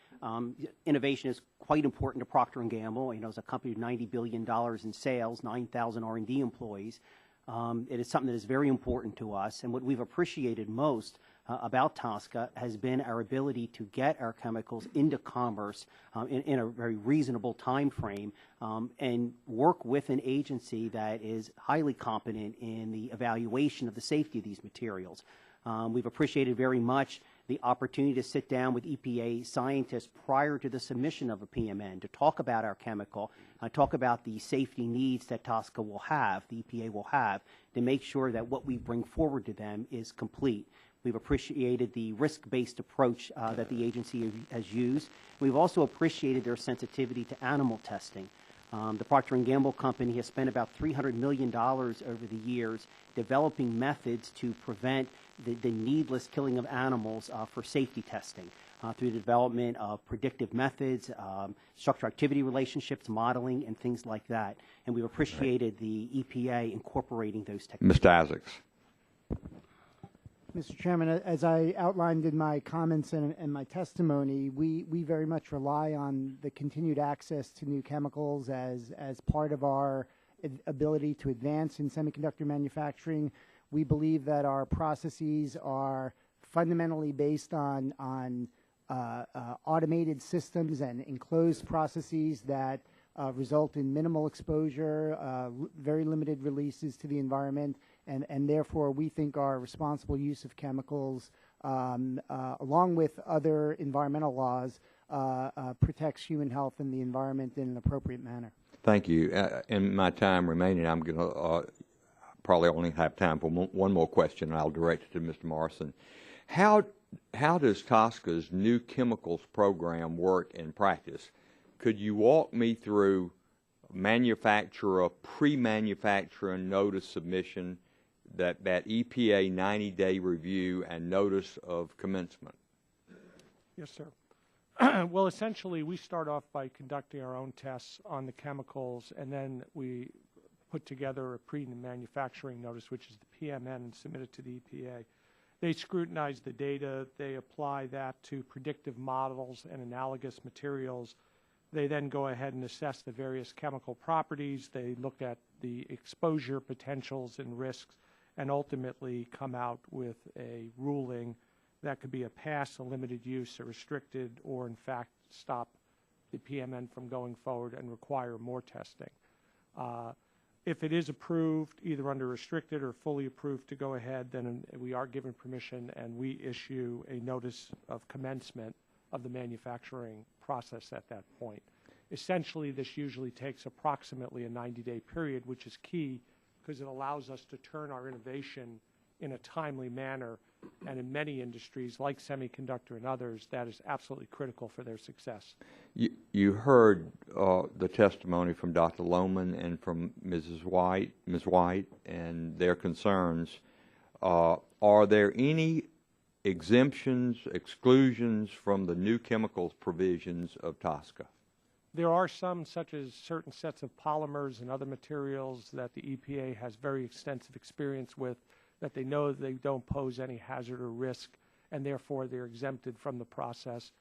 Innovation is quite important to Procter & Gamble. You know, it's a company with $90 billion in sales, 9,000 R&D employees. It is something that is very important to us. And what we've appreciated most about TSCA has been our ability to get our chemicals into commerce in a very reasonable time frame and work with an agency that is highly competent in the evaluation of the safety of these materials. We've appreciated very much the opportunity to sit down with EPA scientists prior to the submission of a PMN to talk about our chemical, talk about the safety needs that TSCA will have, the EPA will have, to make sure that what we bring forward to them is complete. We've appreciated the risk-based approach that the agency has used. We've also appreciated their sensitivity to animal testing. The Procter & Gamble company has spent about $300 million over the years developing methods to prevent the needless killing of animals for safety testing through the development of predictive methods, structure-activity relationships, modeling, and things like that. And we've appreciated the EPA incorporating those techniques. Mr. Isaacs. Mr. Chairman, as I outlined in my comments and my testimony, we very much rely on the continued access to new chemicals as part of our ability to advance in semiconductor manufacturing. We believe that our processes are fundamentally based on automated systems and enclosed processes that result in minimal exposure, very limited releases to the environment, and therefore we think our responsible use of chemicals, along with other environmental laws, protects human health and the environment in an appropriate manner. Thank you. In my time remaining, I'm going to probably only have time for one more question, and I'll direct it to Mr. Morrison. How does TSCA's new chemicals program work in practice? Could you walk me through manufacturer, pre-manufacturing notice submission, that EPA 90-day review, and notice of commencement? Yes, sir. Well, essentially, we start off by conducting our own tests on the chemicals, and then we put together a pre-manufacturing notice, which is the PMN, and submit it to the EPA. They scrutinize the data. They apply that to predictive models and analogous materials. They then go ahead and assess the various chemical properties. They look at the exposure potentials and risks, and ultimately come out with a ruling that could be a pass, a limited use, a restricted, or in fact stop the PMN from going forward and require more testing. If it is approved, either under restricted or fully approved to go ahead, then we are given permission and we issue a notice of commencement of the manufacturing process at that point. Essentially, this usually takes approximately a 90-day period, which is key because it allows us to turn our innovation in a timely manner And in many industries, like semiconductor and others, that is absolutely critical for their success. You heard the testimony from Dr. Loman and from Ms. White, and their concerns. Are there any exemptions, exclusions from the new chemicals provisions of TSCA? There are some, such as certain sets of polymers and other materials that the EPA has very extensive experience with, that they know they don't pose any hazard or risk, and therefore they're exempted from the process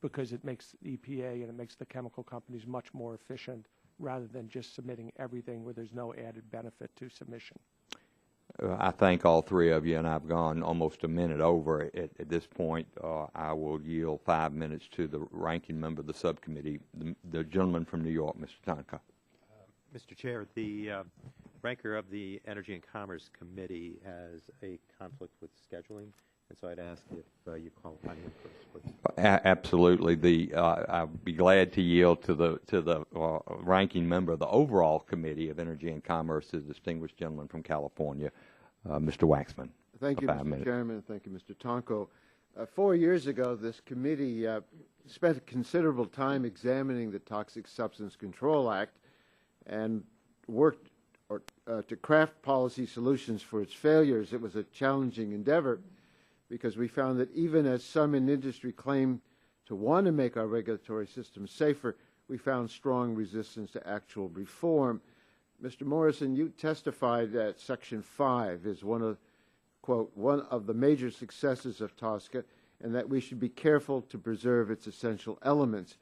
because it makes the EPA and it makes the chemical companies much more efficient rather than just submitting everything where there's no added benefit to submission. I thank all three of you, and I've gone almost a minute over at this point. I will yield 5 minutes to the ranking member of the subcommittee, the gentleman from New York, Mr. Tonka. Mr. Chair, the ranker of the Energy and Commerce Committee has a conflict with scheduling, and so I'd ask if you call upon him first, please. Absolutely. I'll be glad to yield to the ranking member of the overall Committee of Energy and Commerce, the distinguished gentleman from California, Mr. Waxman. Thank you, Mr. Chairman. Thank you, Mr. Tonko. 4 years ago, this committee spent considerable time examining the Toxic Substance Control Act and worked to craft policy solutions for its failures. It was a challenging endeavor because we found that even as some in industry claim to want to make our regulatory system safer, we found strong resistance to actual reform. Mr. Morrison, you testified that Section 5 is one of the major successes of TSCA, and that we should be careful to preserve its essential elements.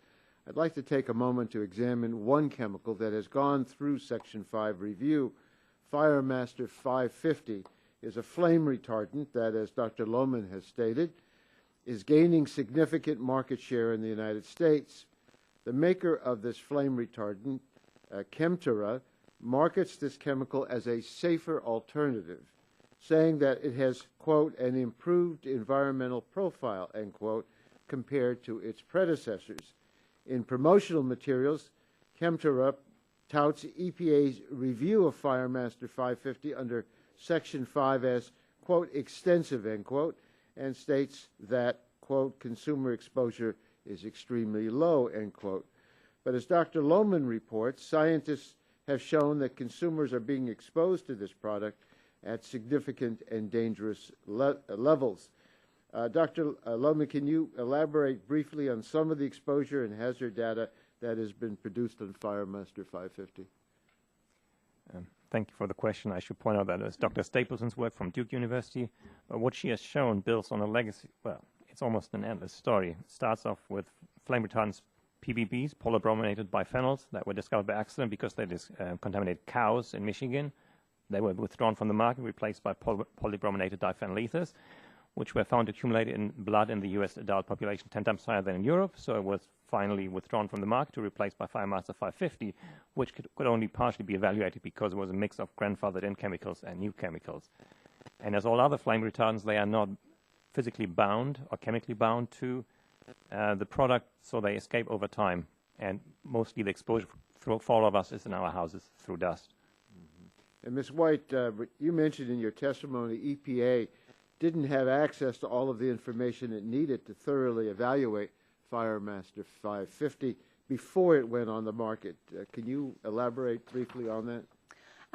I'd like to take a moment to examine one chemical that has gone through Section 5 review. Firemaster 550 is a flame retardant that, as Dr. Loman has stated, is gaining significant market share in the United States. The maker of this flame retardant, Chemtura, markets this chemical as a safer alternative, saying that it has, quote, an improved environmental profile, end quote, compared to its predecessors. In promotional materials, Chemtura touts EPA's review of Firemaster 550 under Section 5 as, quote, extensive, end quote, and states that, quote, consumer exposure is extremely low, end quote. But as Dr. Loman reports, scientists have shown that consumers are being exposed to this product at significant and dangerous levels. Dr. Loman, can you elaborate briefly on some of the exposure and hazard data that has been produced on Firemaster 550? Thank you for the question. I should point out that it's Dr. Stapleton's work from Duke University. What she has shown builds on a legacy. Well, it's almost an endless story. It starts off with flame retardants, PBBs, polybrominated biphenyls, that were discovered by accident because they contaminated cows in Michigan. They were withdrawn from the market, replaced by polybrominated diphenyl ethers, which were found accumulated in blood in the U.S. adult population 10 times higher than in Europe. So it was finally withdrawn from the market to replaced by Firemaster 550, which could only partially be evaluated because it was a mix of grandfathered-in chemicals and new chemicals. And as all other flame retardants, they are not physically bound or chemically bound to the product, so they escape over time. And mostly the exposure for all of us is in our houses through dust. And Ms. White, you mentioned in your testimony EPA didn't have access to all of the information it needed to thoroughly evaluate Firemaster 550 before it went on the market. Can you elaborate briefly on that?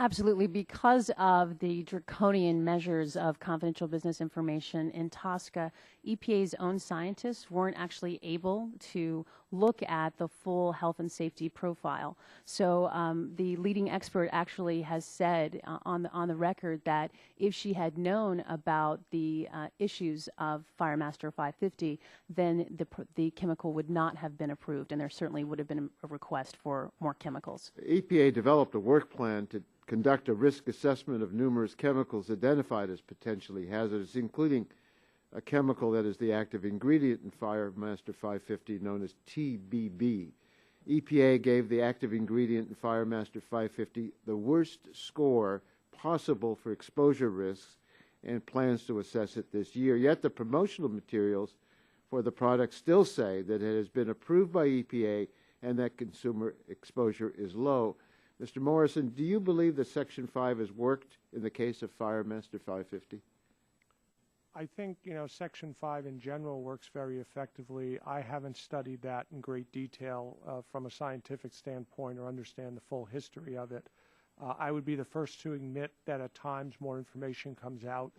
Absolutely. Because of the draconian measures of confidential business information in TSCA, EPA's own scientists weren't actually able to look at the full health and safety profile. So the leading expert actually has said on the record that if she had known about the issues of Firemaster 550, then the chemical would not have been approved, and there certainly would have been a request for more chemicals. EPA developed a work plan to conduct a risk assessment of numerous chemicals identified as potentially hazardous, including a chemical that is the active ingredient in Firemaster 550 known as TBB. EPA gave the active ingredient in Firemaster 550 the worst score possible for exposure risks and plans to assess it this year. Yet the promotional materials for the product still say that it has been approved by EPA and that consumer exposure is low. Mr. Morrison, do you believe that Section 5 has worked in the case of Firemaster 550? I think, Section 5 in general works very effectively. I haven't studied that in great detail from a scientific standpoint or understand the full history of it. I would be the first to admit that at times more information comes out,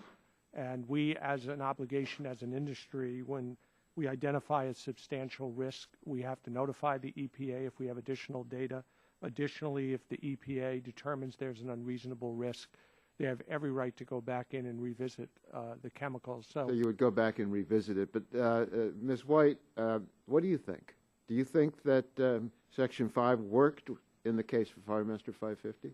and we, as an obligation as an industry, when we identify a substantial risk, we have to notify the EPA if we have additional data. Additionally, if the EPA determines there's an unreasonable risk, they have every right to go back in and revisit the chemicals. So you would go back and revisit it. But Ms. White, what do you think? Do you think that Section 5 worked in the case for Fire Master 550?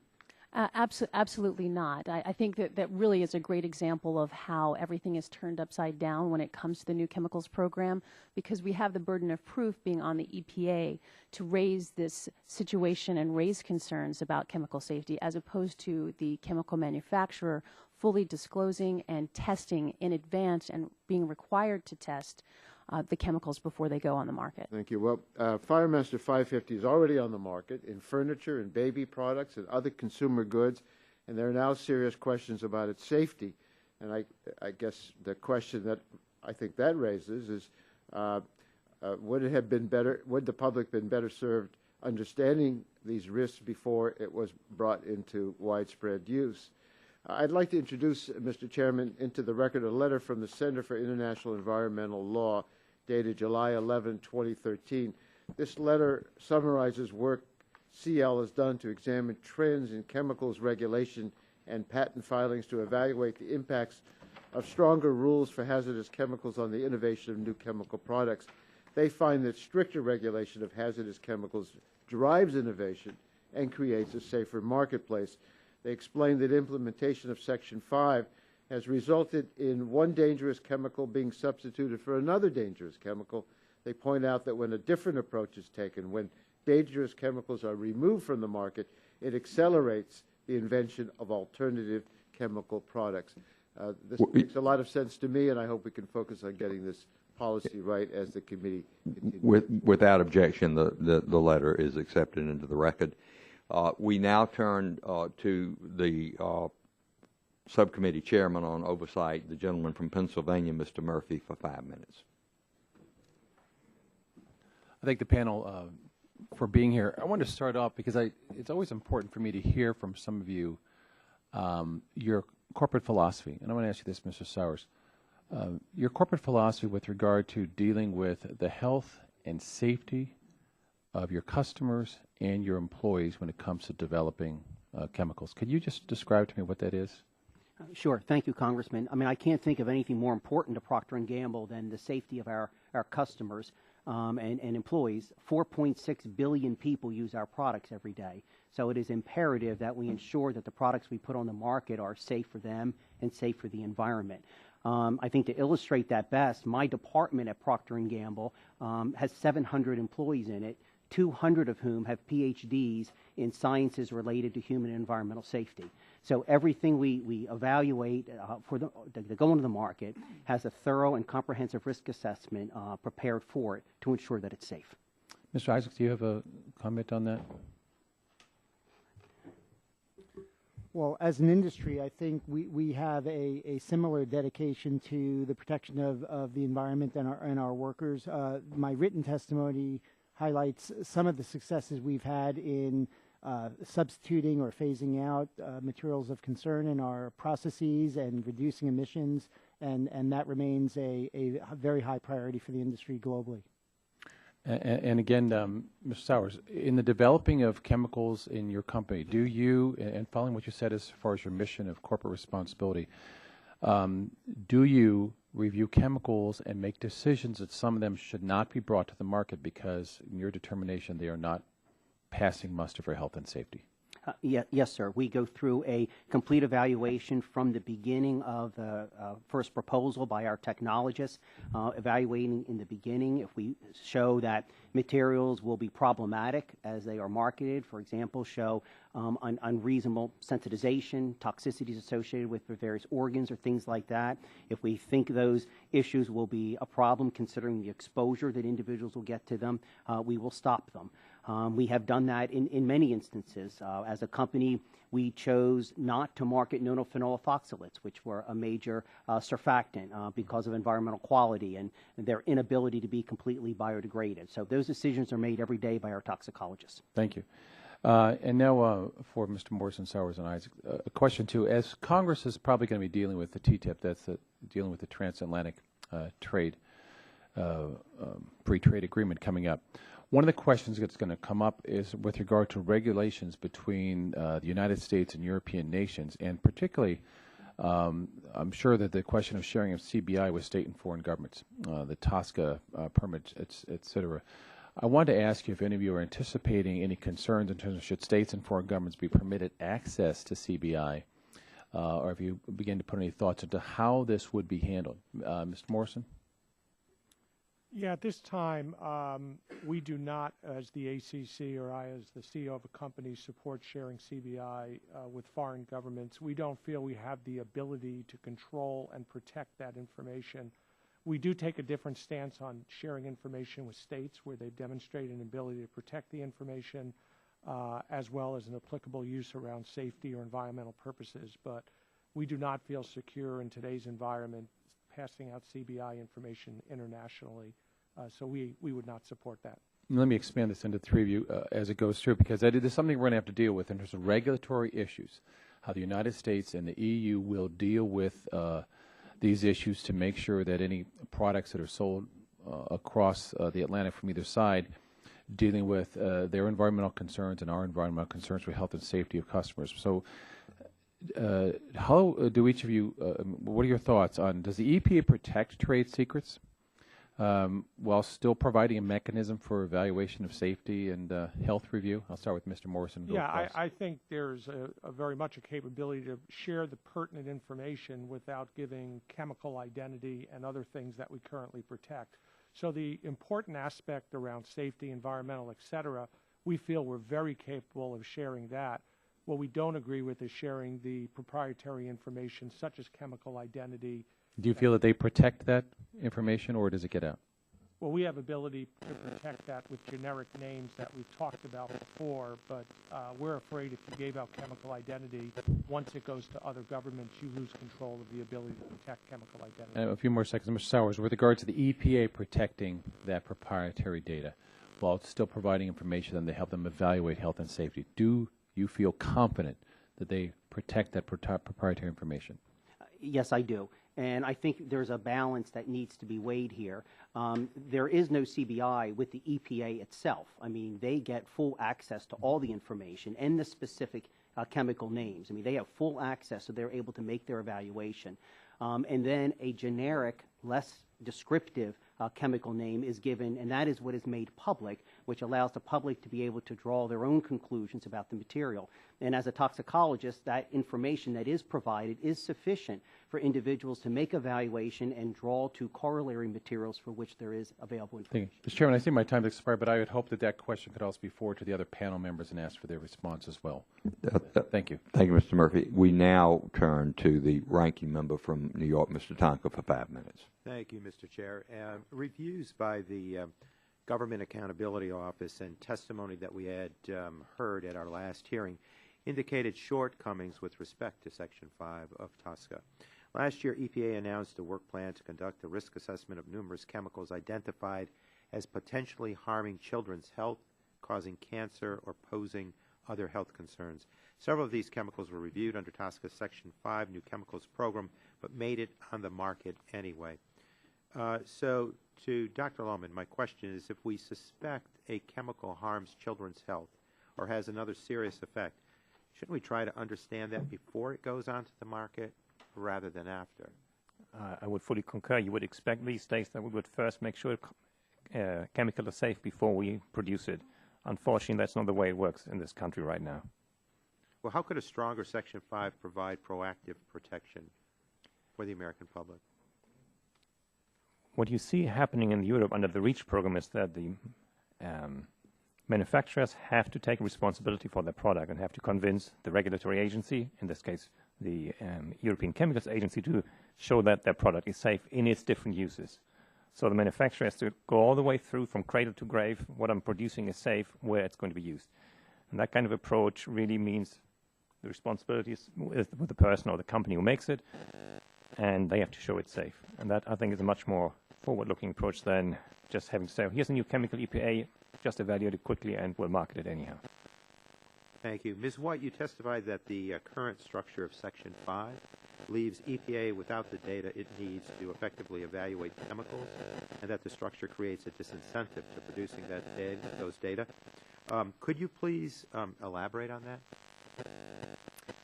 Absolutely not. I think that really is a great example of how everything is turned upside down when it comes to the new chemicals program, because we have the burden of proof being on the EPA to raise this situation and raise concerns about chemical safety, as opposed to the chemical manufacturer fully disclosing and testing in advance and being required to test the chemicals before they go on the market. Thank you. Well, Fire Master 550 is already on the market in furniture and baby products and other consumer goods, and there are now serious questions about its safety. And I guess the question that I think that raises is, would it have been better, would the public been better served understanding these risks before it was brought into widespread use? I'd like to introduce, Mr. Chairman, into the record a letter from the Center for International Environmental Law dated July 11, 2013. This letter summarizes work CL has done to examine trends in chemicals regulation and patent filings to evaluate the impacts of stronger rules for hazardous chemicals on the innovation of new chemical products. They find that stricter regulation of hazardous chemicals drives innovation and creates a safer marketplace. They explain that implementation of Section 5 has resulted in one dangerous chemical being substituted for another dangerous chemical. They point out that when a different approach is taken, when dangerous chemicals are removed from the market, it accelerates the invention of alternative chemical products. This makes a lot of sense to me, and I hope we can focus on getting this policy right as the committee continues. Without objection, the letter is accepted into the record. We now turn to the subcommittee chairman on oversight, the gentleman from Pennsylvania, Mr. Murphy, for 5 minutes. I thank the panel for being here. I want to start off because it's always important for me to hear from some of you your corporate philosophy. And I want to ask you this, Mr. Sours. Your corporate philosophy with regard to dealing with the health and safety of your customers and your employees when it comes to developing chemicals. Could you just describe to me what that is? Sure. Thank you, Congressman. I mean, I can't think of anything more important to Procter & Gamble than the safety of our customers and employees. 4.6 billion people use our products every day. So it is imperative that we ensure that the products we put on the market are safe for them and safe for the environment. I think to illustrate that best, my department at Procter & Gamble has 700 employees in it, 200 of whom have PhDs in sciences related to human and environmental safety. So everything we evaluate to go into the market has a thorough and comprehensive risk assessment prepared for it to ensure that it's safe. Mr. Isaacs, do you have a comment on that? Well, as an industry, I think we have a similar dedication to the protection of the environment and our workers. My written testimony highlights some of the successes we've had in substituting or phasing out materials of concern in our processes and reducing emissions, and that remains a very high priority for the industry globally. And again, Mr. Sours, in the developing of chemicals in your company, do you, and following what you said as far as your mission of corporate responsibility, do you review chemicals and make decisions that some of them should not be brought to the market because, in your determination, they are not passing muster for health and safety? Yes, sir. We go through a complete evaluation from the beginning of the first proposal by our technologists, evaluating in the beginning if we show that materials will be problematic as they are marketed, for example, show unreasonable sensitization, toxicities associated with the various organs or things like that. If we think those issues will be a problem considering the exposure that individuals will get to them, we will stop them. We have done that in many instances. As a company, we chose not to market nonylphenol ethoxylates, which were a major surfactant because of environmental quality and their inability to be completely biodegraded. So those decisions are made every day by our toxicologists. Thank you. And now for Mr. Morrison, Sours, and Isaac, a question too. As Congress is probably going to be dealing with the TTIP, that's dealing with the transatlantic free trade agreement coming up, one of the questions that's going to come up is with regard to regulations between the United States and European nations, and particularly I'm sure that the question of sharing of CBI with state and foreign governments, the TSCA permits, et cetera. I wanted to ask you if any of you are anticipating any concerns in terms of should states and foreign governments be permitted access to CBI, or if you begin to put any thoughts into how this would be handled. Mr. Morrison? Yeah, at this time, we do not, as the ACC or I as the CEO of a company, support sharing CBI with foreign governments. We don't feel we have the ability to control and protect that information. We do take a different stance on sharing information with states where they've demonstrated an ability to protect the information as well as an applicable use around safety or environmental purposes. But we do not feel secure in today's environment passing out CBI information internationally. So we would not support that. Let me expand this into three of you as it goes through, because this is something we're going to have to deal with in terms of regulatory issues, how the United States and the EU will deal with these issues to make sure that any products that are sold across the Atlantic from either side, dealing with their environmental concerns and our environmental concerns for health and safety of customers. So how do each of you, what are your thoughts on, does the EPA protect trade secrets while still providing a mechanism for evaluation of safety and health review? I'll start with Mr. Morrison. Yeah, I think there's a very much a capability to share the pertinent information without giving chemical identity and other things that we currently protect. So the important aspect around safety, environmental, et cetera, we feel we're very capable of sharing that. What we don't agree with is sharing the proprietary information such as chemical identity. Do you feel that they protect that information, or does it get out? Well, we have ability to protect that with generic names that we've talked about before, but we're afraid if you gave out chemical identity, once it goes to other governments, you lose control of the ability to protect chemical identity. A few more seconds. Mr. Sours, with regard to the EPA protecting that proprietary data while still providing information and they help them evaluate health and safety, do you feel confident that they protect that proprietary information? Yes, I do. And I think there's a balance that needs to be weighed here. There is no CBI with the EPA itself. I mean, they get full access to all the information and the specific chemical names. I mean, they have full access, so they're able to make their evaluation. And then a generic, less descriptive chemical name is given, and that is what is made public, which allows the public to be able to draw their own conclusions about the material. And as a toxicologist, that information that is provided is sufficient for individuals to make evaluation and draw to corollary materials for which there is available information. Thank you. Mr. Chairman, I see my time has expired, but I would hope that that question could also be forwarded to the other panel members and ask for their response as well. Thank you. Thank you, Mr. Murphy. We now turn to the ranking member from New York, Mr. Tonka, for 5 minutes. Thank you, Mr. Chair. Reviews by the Government Accountability Office and testimony that we had heard at our last hearing indicated shortcomings with respect to Section 5 of TSCA. Last year, EPA announced a work plan to conduct a risk assessment of numerous chemicals identified as potentially harming children's health, causing cancer, or posing other health concerns. Several of these chemicals were reviewed under TSCA's Section 5 New Chemicals Program, but made it on the market anyway. So to Dr. Loman, my question is, if we suspect a chemical harms children's health or has another serious effect, shouldn't we try to understand that before it goes onto the market rather than after? I would fully concur. You would expect these days that we would first make sure chemical is safe before we produce it. Unfortunately, that's not the way it works in this country right now. Well, how could a stronger Section 5 provide proactive protection for the American public? What you see happening in Europe under the REACH program is that manufacturers have to take responsibility for their product and have to convince the regulatory agency, in this case the European Chemicals Agency, to show that their product is safe in its different uses. So the manufacturer has to go all the way through from cradle to grave, what I'm producing is safe, where it's going to be used. And that kind of approach really means the responsibility is with the person or the company who makes it, and they have to show it's safe. And that, I think, is a much more forward-looking approach than just having to say, here's a new chemical, EPA, just evaluate it quickly and we'll market it anyhow. Thank you. Ms. White, you testified that the current structure of Section 5 leaves EPA without the data it needs to effectively evaluate chemicals, and that the structure creates a disincentive to producing those data. Could you please elaborate on that?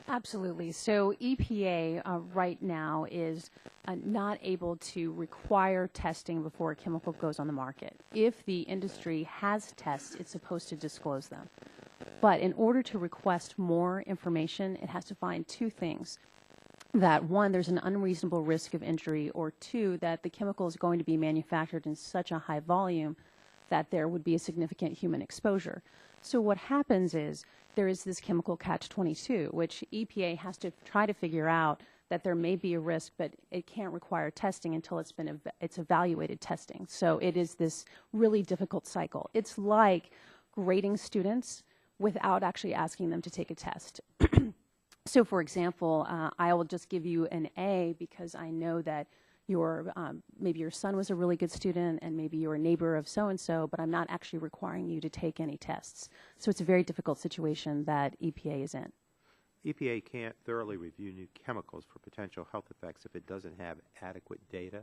Absolutely. So EPA right now is not able to require testing before a chemical goes on the market. If the industry has tests, it's supposed to disclose them. But in order to request more information, it has to find two things. That one, there's an unreasonable risk of injury, or two, that the chemical is going to be manufactured in such a high volume that there would be a significant human exposure. So what happens is there is this chemical catch-22, which EPA has to try to figure out that there may be a risk, but it can't require testing until it's evaluated testing. So it is this really difficult cycle. It's like grading students without actually asking them to take a test. So, for example, I will just give you an A because I know that maybe your son was a really good student and maybe you're a neighbor of so-and-so, but I'm not actually requiring you to take any tests. So it's a very difficult situation that EPA is in. EPA can't thoroughly review new chemicals for potential health effects if it doesn't have adequate data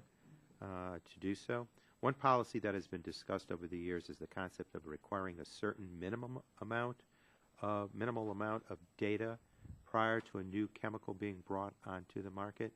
to do so. One policy that has been discussed over the years is the concept of requiring a certain minimal amount of data prior to a new chemical being brought onto the market.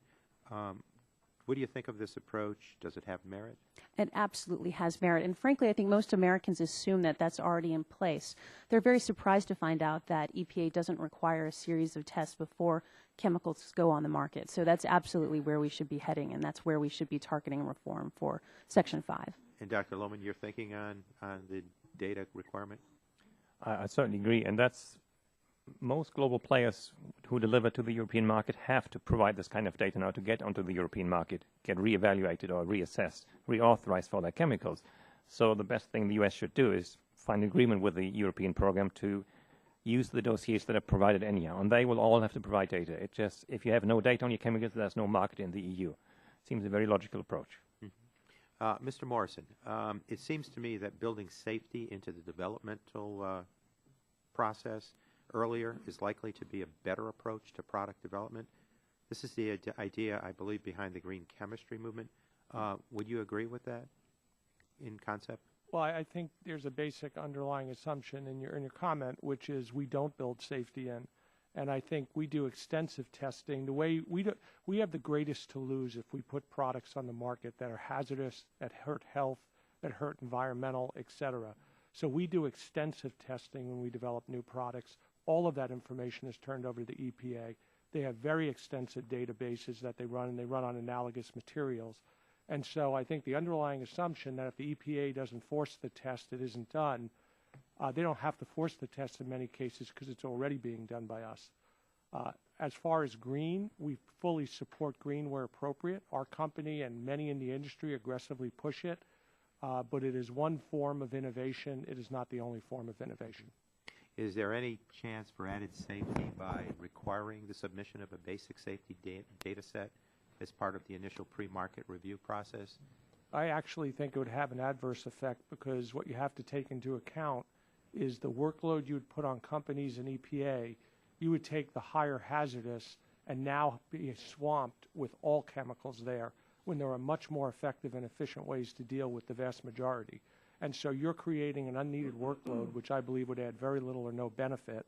What do you think of this approach? Does it have merit? It absolutely has merit. And frankly, I think most Americans assume that that's already in place. They're very surprised to find out that EPA doesn't require a series of tests before chemicals go on the market. So that's absolutely where we should be heading, and that's where we should be targeting reform for Section 5. And Dr. Loman, you're thinking on the data requirement? I certainly agree, and that's most global players who deliver to the European market have to provide this kind of data now to get onto the European market, get reevaluated or reassessed, reauthorized for their chemicals. So the best thing the U.S. should do is find agreement with the European program to use the dossiers that are provided anyhow, and they will all have to provide data. It just, if you have no data on your chemicals, there's no market in the EU. Seems a very logical approach. Mr. Morrison, it seems to me that building safety into the developmental process earlier is likely to be a better approach to product development. This is the idea, I believe, behind the green chemistry movement. Would you agree with that in concept? Well, I think there's a basic underlying assumption in your comment, which is we don't build safety in. And I think we do extensive testing. The way we have the greatest to lose if we put products on the market that are hazardous, that hurt health, that hurt environmental, et cetera. So we do extensive testing when we develop new products. All of that information is turned over to the EPA. They have very extensive databases that they run, and they run on analogous materials. And so I think the underlying assumption that if the EPA doesn't force the test, it isn't done. They don't have to force the test in many cases because it's already being done by us. As far as green, we fully support green where appropriate. Our company and many in the industry aggressively push it, but it is one form of innovation. It is not the only form of innovation. Is there any chance for added safety by requiring the submission of a basic safety data set as part of the initial pre-market review process? I actually think it would have an adverse effect because what you have to take into account is the workload you would put on companies and EPA. You would take the higher hazardous and now be swamped with all chemicals there when there are much more effective and efficient ways to deal with the vast majority. And so you're creating an unneeded workload, which I believe would add very little or no benefit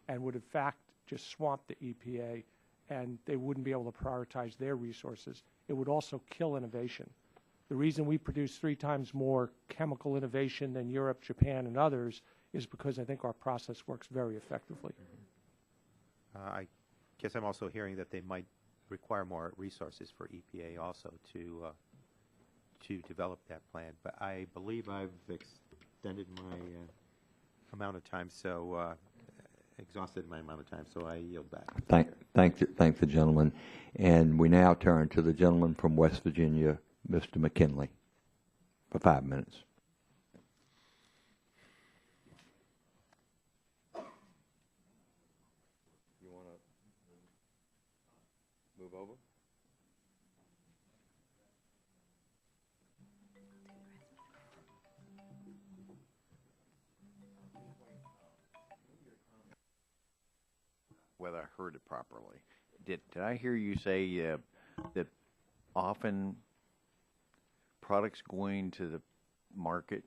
and would in fact just swamp the EPA, and they wouldn't be able to prioritize their resources. It would also kill innovation. The reason we produce 3 times more chemical innovation than Europe, Japan, and others is because I think our process works very effectively. I guess I'm also hearing that they might require more resources for EPA also to develop that plan. But I believe I've extended my amount of time, so exhausted my amount of time, so I yield back. Thank the gentleman. And we now turn to the gentleman from West Virginia, Mr. McKinley, for 5 minutes. You want to move over? Whether I heard it properly. Did I hear you say that often products going to the market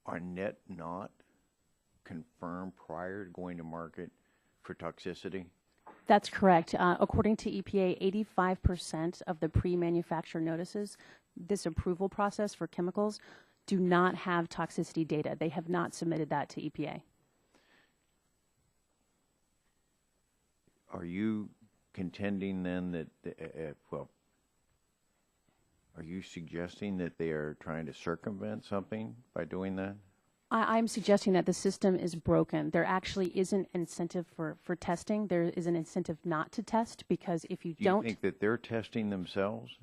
are not confirmed prior to going to market for toxicity? That's correct. According to EPA, 85% of the pre-manufacturer notices, this approval process for chemicals, do not have toxicity data. They have not submitted that to EPA. Are you contending then that, are you suggesting that they are trying to circumvent something by doing that? I'm suggesting that the system is broken. There actually isn't incentive for testing. There is an incentive not to test, because if you don't... Do you think that they're testing themselves?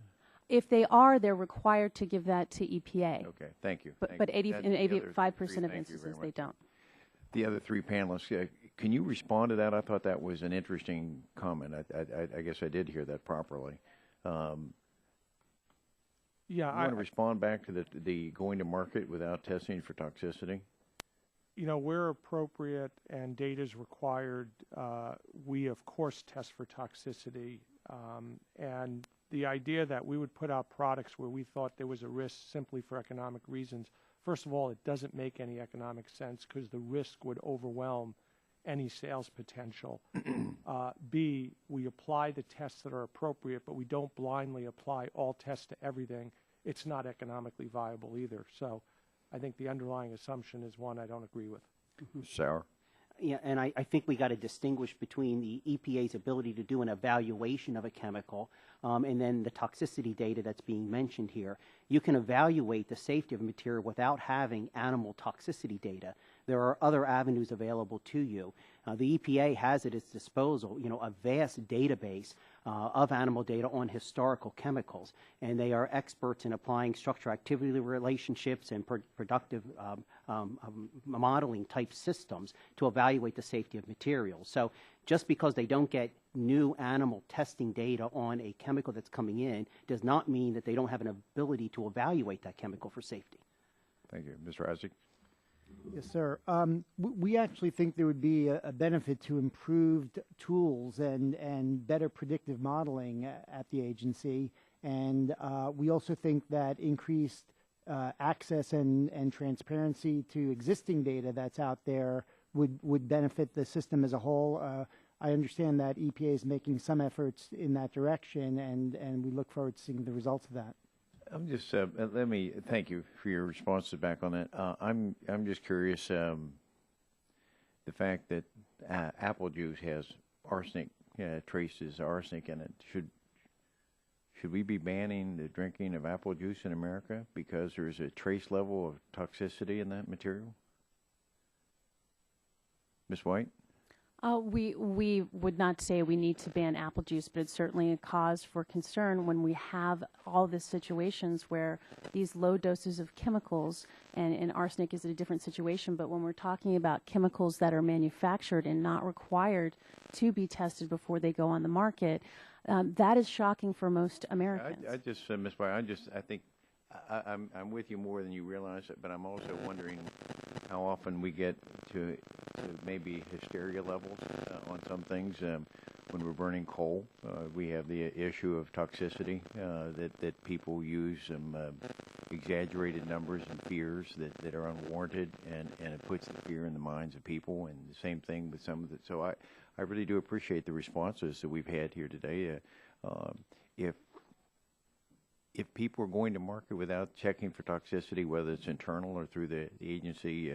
If they are, they're required to give that to EPA. Okay, thank you. But in 85% of instances, they don't. The other three panelists, can you respond to that? I thought that was an interesting comment. I guess I did hear that properly. Yeah, you want to respond back to the going to market without testing for toxicity? You know, where appropriate and data is required, we of course test for toxicity. And the idea that we would put out products where we thought there was a risk simply for economic reasons, first of all, it doesn't make any economic sense because the risk would overwhelm any sales potential. B, we apply the tests that are appropriate, but we don't blindly apply all tests to everything. It's not economically viable either. So I think the underlying assumption is one I don't agree with. Sour? Yeah, and I think we got to distinguish between the EPA's ability to do an evaluation of a chemical and then the toxicity data that's being mentioned here. You can evaluate the safety of a material without having animal toxicity data. There are other avenues available to you. The EPA has at its disposal, you know, a vast database of animal data on historical chemicals, and they are experts in applying structure-activity relationships and productive modeling type systems to evaluate the safety of materials. So just because they don't get new animal testing data on a chemical that's coming in does not mean that they don't have an ability to evaluate that chemical for safety. Thank you. Mr. Isaac? Yes, sir. We actually think there would be a benefit to improved tools and better predictive modeling at the agency. And we also think that increased access and transparency to existing data that's out there would benefit the system as a whole. I understand that EPA is making some efforts in that direction, and we look forward to seeing the results of that. I'm just let me thank you for your responses back on that. I'm just curious. The fact that apple juice has arsenic traces arsenic in it, should we be banning the drinking of apple juice in America because there's a trace level of toxicity in that material? Ms. White? We would not say we need to ban apple juice, but it's certainly a cause for concern when we have all these situations where these low doses of chemicals, and arsenic is a different situation, but when we're talking about chemicals that are manufactured and not required to be tested before they go on the market, that is shocking for most Americans. I just, Ms. White, I think I'm with you more than you realize, but I'm also wondering how often we get to maybe hysteria levels on some things. When we're burning coal, we have the issue of toxicity that people use some exaggerated numbers and fears that are unwarranted, and it puts the fear in the minds of people. And the same thing with some of the. So I really do appreciate the responses that we've had here today. If people are going to market without checking for toxicity, whether it's internal or through the agency,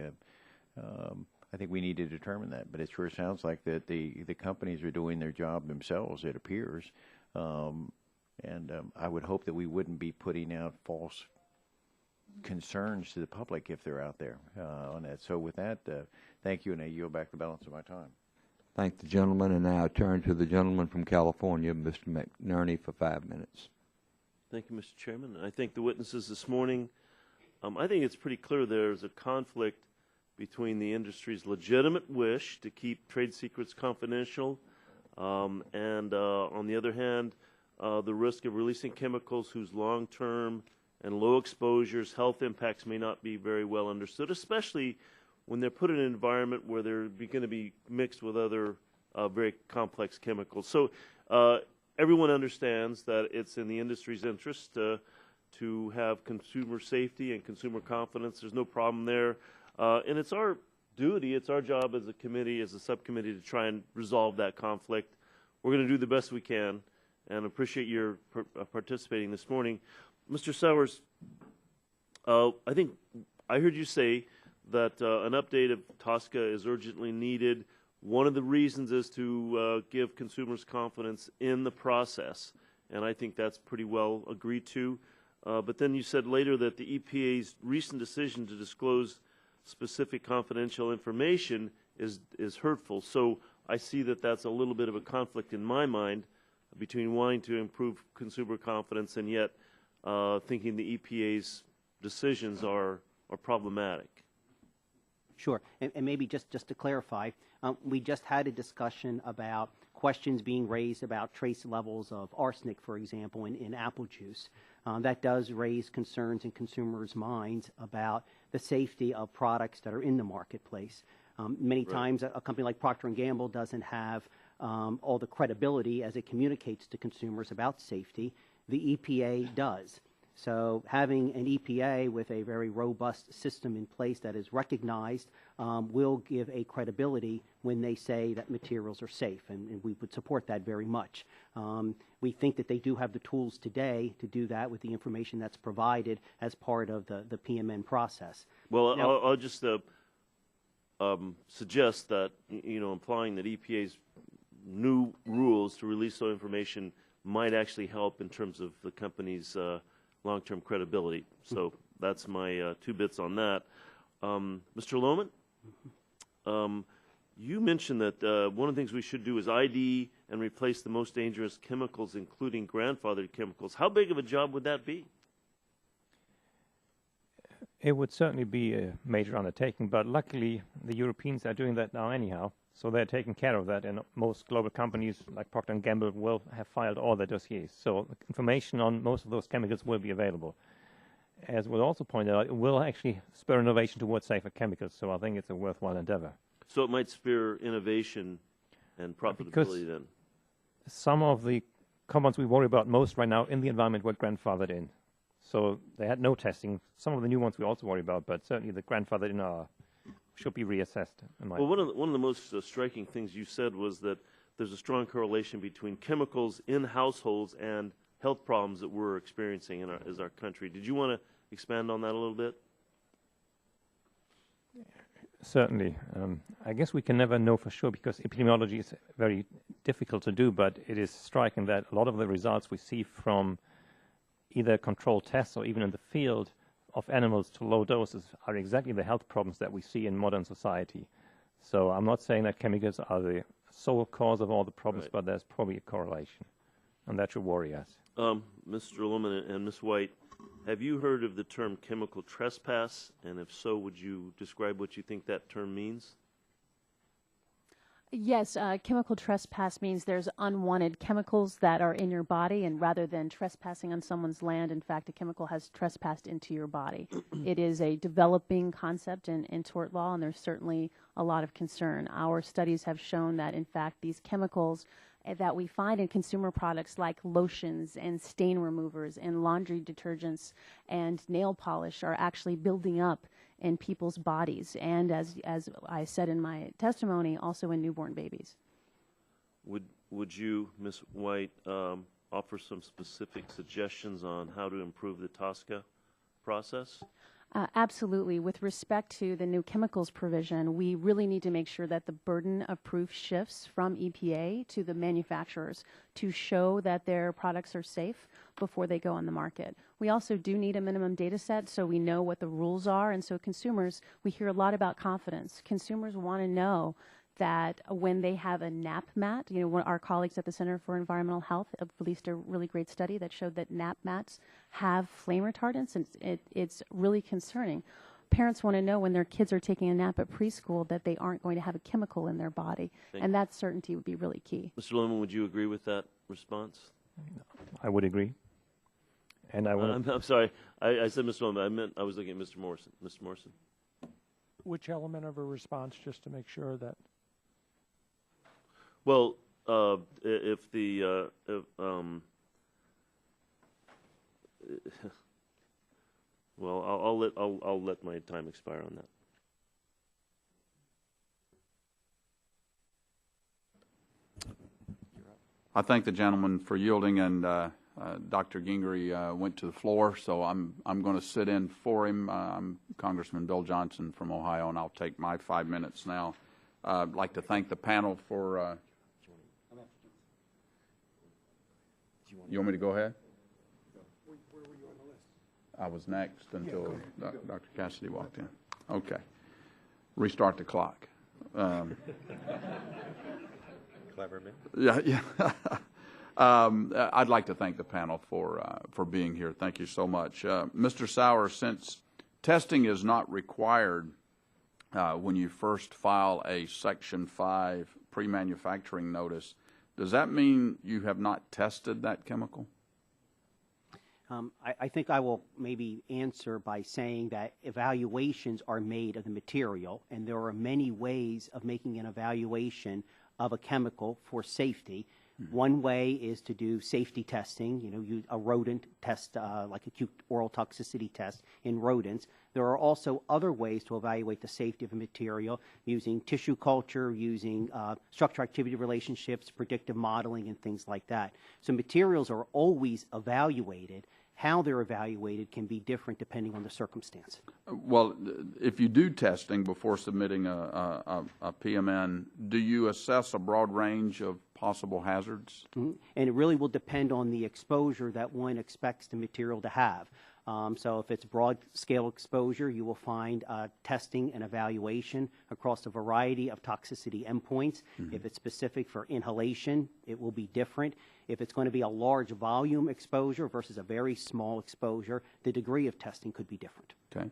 I think we need to determine that. But it sure sounds like that the companies are doing their job themselves, it appears. And I would hope that we wouldn't be putting out false concerns to the public if they're out there on that. So with that, thank you, and I yield back the balance of my time. Thank the gentleman, and now I turn to the gentleman from California, Mr. McNerney, for 5 minutes. Thank you, Mr. Chairman. I thank the witnesses this morning. I think it's pretty clear there's a conflict between the industry's legitimate wish to keep trade secrets confidential and, on the other hand, the risk of releasing chemicals whose long-term and low exposures health impacts may not be very well understood, especially when they're put in an environment where they're going to be mixed with other very complex chemicals. So everyone understands that it's in the industry's interest to have consumer safety and consumer confidence. There's no problem there. And it's our duty, it's our job as a committee, as a subcommittee, to try and resolve that conflict. We're going to do the best we can, and appreciate your participating this morning. Mr. Sours, I think I heard you say that an update of TSCA is urgently needed. One of the reasons is to give consumers confidence in the process, and I think that's pretty well agreed to. But then you said later that the EPA's recent decision to disclose specific confidential information is hurtful. So I see that that's a little bit of a conflict in my mind between wanting to improve consumer confidence and yet thinking the EPA's decisions are problematic. Sure. And maybe just to clarify, we just had a discussion about questions being raised about trace levels of arsenic, for example, in apple juice. That does raise concerns in consumers' minds about the safety of products that are in the marketplace. Many times a company like Procter & Gamble doesn't have all the credibility as it communicates to consumers about safety. The EPA does. So having an EPA with a very robust system in place that is recognized will give a credibility when they say that materials are safe, and we would support that very much. We think that they do have the tools today to do that with the information that's provided as part of the PMN process. Well, now, I'll just suggest that, implying that EPA's new rules to release the information might actually help in terms of the company's long-term credibility. So that's my 2 bits on that. Mr. Loman, you mentioned that one of the things we should do is ID and replace the most dangerous chemicals, including grandfathered chemicals. How big of a job would that be? It would certainly be a major undertaking, but luckily the Europeans are doing that now anyhow. So they're taking care of that, and most global companies like Procter & Gamble will have filed all their dossiers. So information on most of those chemicals will be available. As was also pointed out, it will actually spur innovation towards safer chemicals, so I think it's a worthwhile endeavor. So it might spur innovation and profitability then? Some of the compounds we worry about most right now in the environment were grandfathered in. So they had no testing. Some of the new ones we also worry about, but certainly the grandfathered in should be reassessed. Well, one of the most striking things you said was that there's a strong correlation between chemicals in households and health problems that we're experiencing as our country. Did you want to expand on that a little bit? Certainly. I guess we can never know for sure because epidemiology is very difficult to do, but it is striking that a lot of the results we see from either controlled tests or even in the field of animals to low doses are exactly the health problems that we see in modern society. So I'm not saying that chemicals are the sole cause of all the problems, but there's probably a correlation, and that should worry us. Mr. Loman and Ms. White, have you heard of the term chemical trespass? And if so, would you describe what you think that term means? Yes, chemical trespass means there's unwanted chemicals that are in your body, and rather than trespassing on someone's land, in fact, a chemical has trespassed into your body. It is a developing concept in tort law, and there's certainly a lot of concern. Our studies have shown that, in fact, these chemicals that we find in consumer products like lotions and stain removers and laundry detergents and nail polish are actually building up in people's bodies, and as I said in my testimony, also in newborn babies. Would you, Ms. White, offer some specific suggestions on how to improve the TSCA process? Absolutely. With respect to the new chemicals provision, we really need to make sure that the burden of proof shifts from EPA to the manufacturers to show that their products are safe before they go on the market. We also do need a minimum data set so we know what the rules are, and so consumers, we hear a lot about confidence. Consumers want to know that when they have a nap mat, you know, our colleagues at the Center for Environmental Health have released a really great study that showed that nap mats have flame retardants, and it's really concerning. Parents want to know when their kids are taking a nap at preschool that they aren't going to have a chemical in their body, and that certainty would be really key. Mr. Loman, would you agree with that response? I would agree. And I want I'm sorry. I said Mr. Loman. I was looking at Mr. Morrison. Mr. Morrison. Which element of a response, just to make sure that? Well, if the well, I'll let my time expire on that. I thank the gentleman for yielding, and Dr. Gingrey went to the floor, so I'm going to sit in for him. I'm Congressman Bill Johnson from Ohio, and I'll take my 5 minutes now. I'd like to thank the panel for. You want me to go ahead? Where were you on the list? I was next until Dr. Cassidy walked in. Okay. Restart the clock. Clever man. Yeah. I'd like to thank the panel for being here. Thank you so much. Mr. Sours, since testing is not required when you first file a Section 5 pre-manufacturing notice, does that mean you have not tested that chemical? I think I will maybe answer by saying that evaluations are made of the material, and there are many ways of making an evaluation of a chemical for safety. One way is to do safety testing, use a rodent test, like acute oral toxicity test in rodents. There are also other ways to evaluate the safety of a material using tissue culture, using structure-activity relationships, predictive modeling, and things like that. So materials are always evaluated. How they're evaluated can be different depending on the circumstance. Well, if you do testing before submitting a PMN, do you assess a broad range of possible hazards? And it really will depend on the exposure that one expects the material to have. So if it's broad-scale exposure, you will find testing and evaluation across a variety of toxicity endpoints. If it's specific for inhalation, it will be different. If it's going to be a large volume exposure versus a very small exposure, the degree of testing could be different. Okay.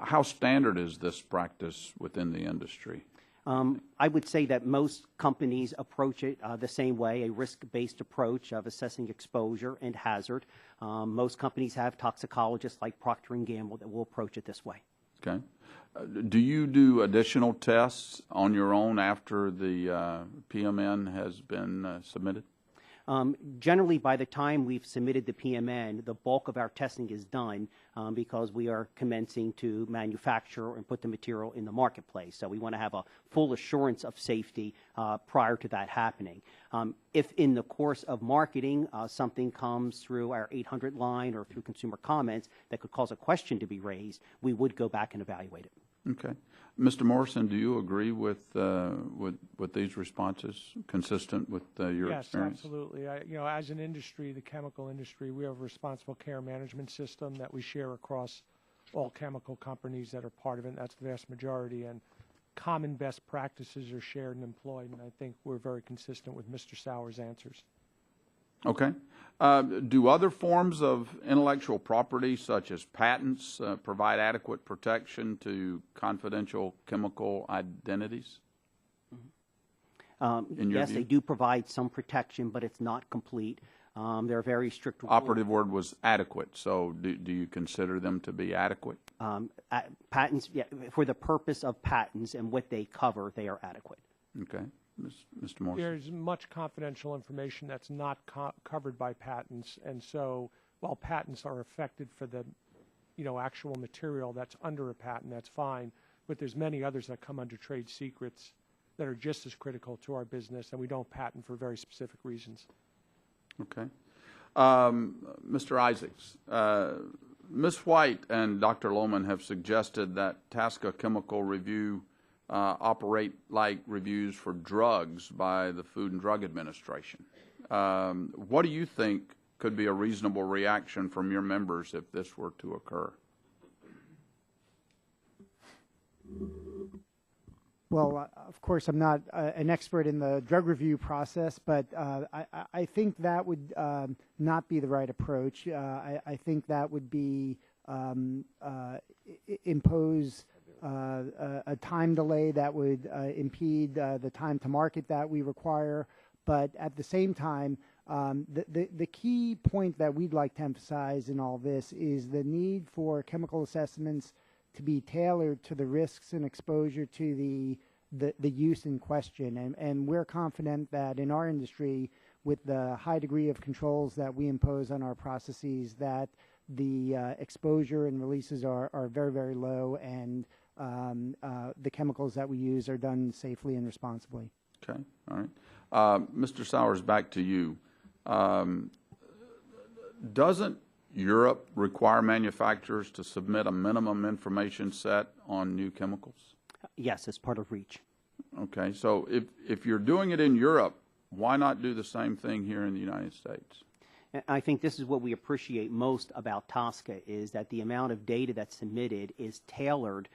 How standard is this practice within the industry? I would say that most companies approach it the same way, a risk-based approach of assessing exposure and hazard. Most companies have toxicologists like Procter & Gamble that will approach it this way. Okay. Do you do additional tests on your own after the PMN has been submitted? Generally, by the time we've submitted the PMN, the bulk of our testing is done because we are commencing to manufacture and put the material in the marketplace. So we want to have a full assurance of safety prior to that happening. If in the course of marketing something comes through our 800 line or through consumer comments that could cause a question to be raised, we would go back and evaluate it. Okay. Mr. Morrison, do you agree with these responses, consistent with your experience? Yes, absolutely. As an industry, the chemical industry, we have a responsible care management system that we share across all chemical companies that are part of it. That's the vast majority, and common best practices are shared and employed, and I think we're very consistent with Mr. Sours' answers. Okay. Do other forms of intellectual property, such as patents, provide adequate protection to confidential chemical identities? Yes, they do provide some protection, but it's not complete. There are very strict rules. Operative word was adequate. So do you consider them to be adequate? Patents, yeah, for the purpose of patents and what they cover, they are adequate. Okay. Mr. Morrison. There's much confidential information that's not covered by patents, and so while patents are affected for the actual material that's under a patent, that's fine, but there's many others that come under trade secrets that are just as critical to our business, and we don't patent for very specific reasons. Okay. Mr. Isaacs, Ms. White and Dr. Loman have suggested that TSCA Chemical Review operate like reviews for drugs by the Food and Drug Administration. What do you think could be a reasonable reaction from your members if this were to occur? Well, of course, I'm not an expert in the drug review process, but I think that would not be the right approach. I think that would be impose a time delay that would impede the time to market that we require. But at the same time, the key point that we'd like to emphasize in all this is the need for chemical assessments to be tailored to the risks and exposure to the use in question. And we're confident that in our industry, with the high degree of controls that we impose on our processes, that the exposure and releases are very, very low, and the chemicals that we use are done safely and responsibly. Okay, all right. Mr. Sours, back to you. Doesn't Europe require manufacturers to submit a minimum information set on new chemicals? Yes, as part of REACH. Okay, so if you're doing it in Europe, why not do the same thing here in the United States? I think this is what we appreciate most about TSCA, is that the amount of data that's submitted is tailored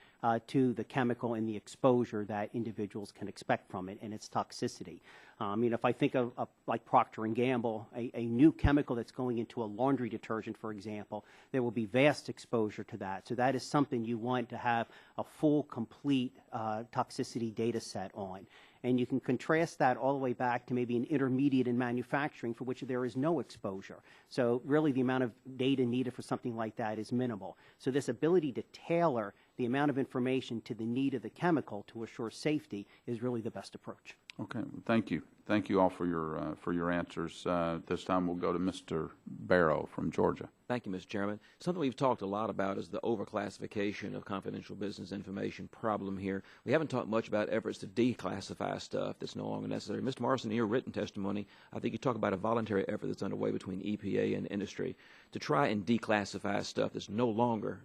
to the chemical and the exposure that individuals can expect from it and its toxicity. If I think of like Procter & Gamble, a new chemical that's going into a laundry detergent, for example, there will be vast exposure to that. So that is something you want to have a full, complete toxicity data set on. And you can contrast that all the way back to maybe an intermediate in manufacturing for which there is no exposure. So really the amount of data needed for something like that is minimal. So this ability to tailor the amount of information to the need of the chemical to assure safety is really the best approach. Okay, well, thank you. Thank you all for your answers. This time we'll go to Mr. Barrow from Georgia. Thank you, Mr. Chairman. Something we've talked a lot about is the overclassification of confidential business information problem here. We haven't talked much about efforts to declassify stuff that's no longer necessary. Mr. Morrison, in your written testimony, I think you talk about a voluntary effort that's underway between EPA and industry to try and declassify stuff that's no longer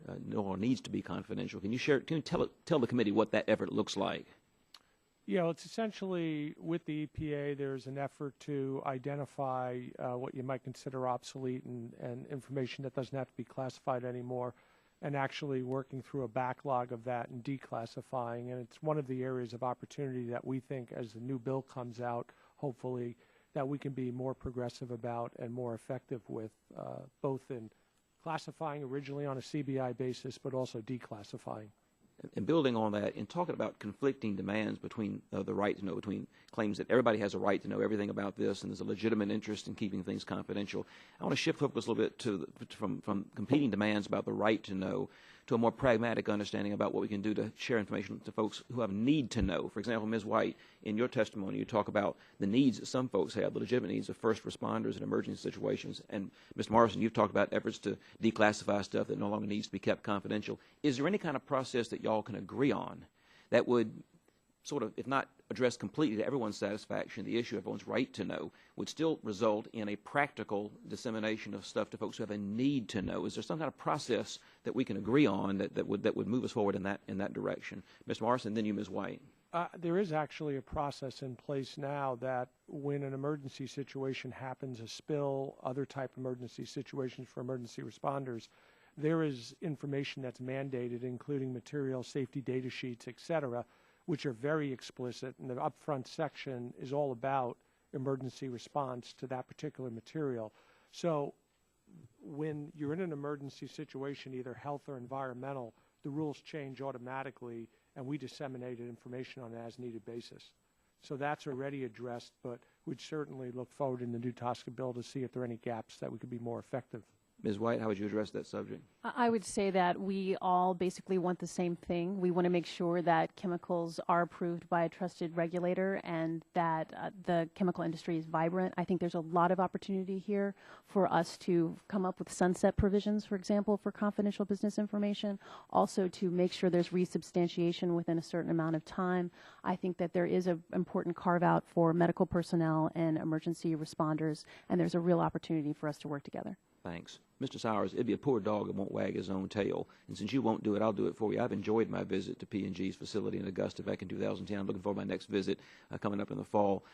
needs to be confidential. Can you tell the committee what that effort looks like? Yeah, well, it's essentially with the EPA, there's an effort to identify what you might consider obsolete and information that doesn't have to be classified anymore, and actually working through a backlog of that and declassifying. And it's one of the areas of opportunity that we think, as the new bill comes out, hopefully, that we can be more progressive about and more effective with, both in classifying originally on a CBI basis, but also declassifying. And building on that, in talking about conflicting demands between the right to know, between claims that everybody has a right to know everything about this and there's a legitimate interest in keeping things confidential, I want to shift focus a little bit from competing demands about the right to know to a more pragmatic understanding about what we can do to share information to folks who have need to know. For example, Ms. White, in your testimony, you talk about the needs that some folks have, the legitimate needs of first responders in emergency situations. And Mr. Morrison, you've talked about efforts to declassify stuff that no longer needs to be kept confidential. Is there any kind of process that y'all can agree on that would sort of, if not address completely to everyone's satisfaction, the issue of everyone's right to know, would still result in a practical dissemination of stuff to folks who have a need to know? Is there some kind of process that we can agree on that would move us forward in that direction? Mr. Morrison, then you, Ms. White. There is actually a process in place now that when an emergency situation happens, a spill, other type of emergency situations for emergency responders, there is information that's mandated, including material safety data sheets, et cetera, which are very explicit, and the upfront section is all about emergency response to that particular material. So when you're in an emergency situation, either health or environmental, the rules change automatically, and we disseminate information on an as-needed basis. So that's already addressed, but we'd certainly look forward in the new TSCA bill to see if there are any gaps that we could be more effective. Ms. White, how would you address that subject? I would say that we all basically want the same thing. We want to make sure that chemicals are approved by a trusted regulator and that the chemical industry is vibrant. I think there's a lot of opportunity here for us to come up with sunset provisions, for example, for confidential business information, also to make sure there's resubstantiation within a certain amount of time. I think that there is an important carve-out for medical personnel and emergency responders, and there's a real opportunity for us to work together. Thanks. Mr. Sours, it'd be a poor dog that won't wag his own tail. And since you won't do it, I'll do it for you. I've enjoyed my visit to P&G's facility in Augusta back in 2010. I'm looking forward to my next visit coming up in the fall.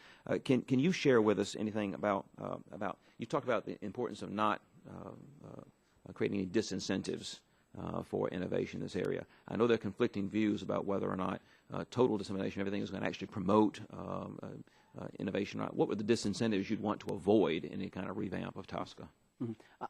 Can you share with us anything about you talked about the importance of not creating any disincentives for innovation in this area. I know there are conflicting views about whether or not total dissemination of everything is going to actually promote innovation. What were the disincentives you'd want to avoid in any kind of revamp of TSCA?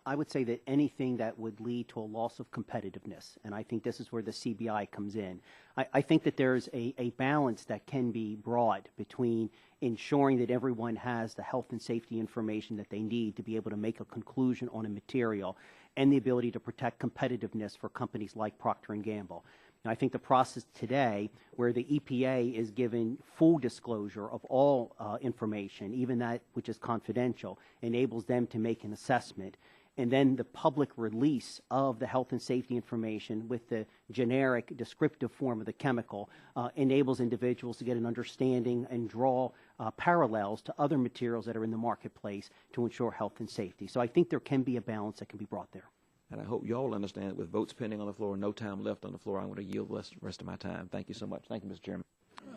I would say that anything that would lead to a loss of competitiveness, and I think this is where the CBI comes in. I think that there's a balance that can be brought between ensuring that everyone has the health and safety information that they need to be able to make a conclusion on a material and the ability to protect competitiveness for companies like Procter & Gamble. Now, I think the process today where the EPA is given full disclosure of all information, even that which is confidential, enables them to make an assessment. And then the public release of the health and safety information with the generic descriptive form of the chemical enables individuals to get an understanding and draw parallels to other materials that are in the marketplace to ensure health and safety. So I think there can be a balance that can be brought there. And I hope you all understand that with votes pending on the floor and no time left on the floor, I'm going to yield the rest of my time. Thank you so much. Thank you, Mr. Chairman.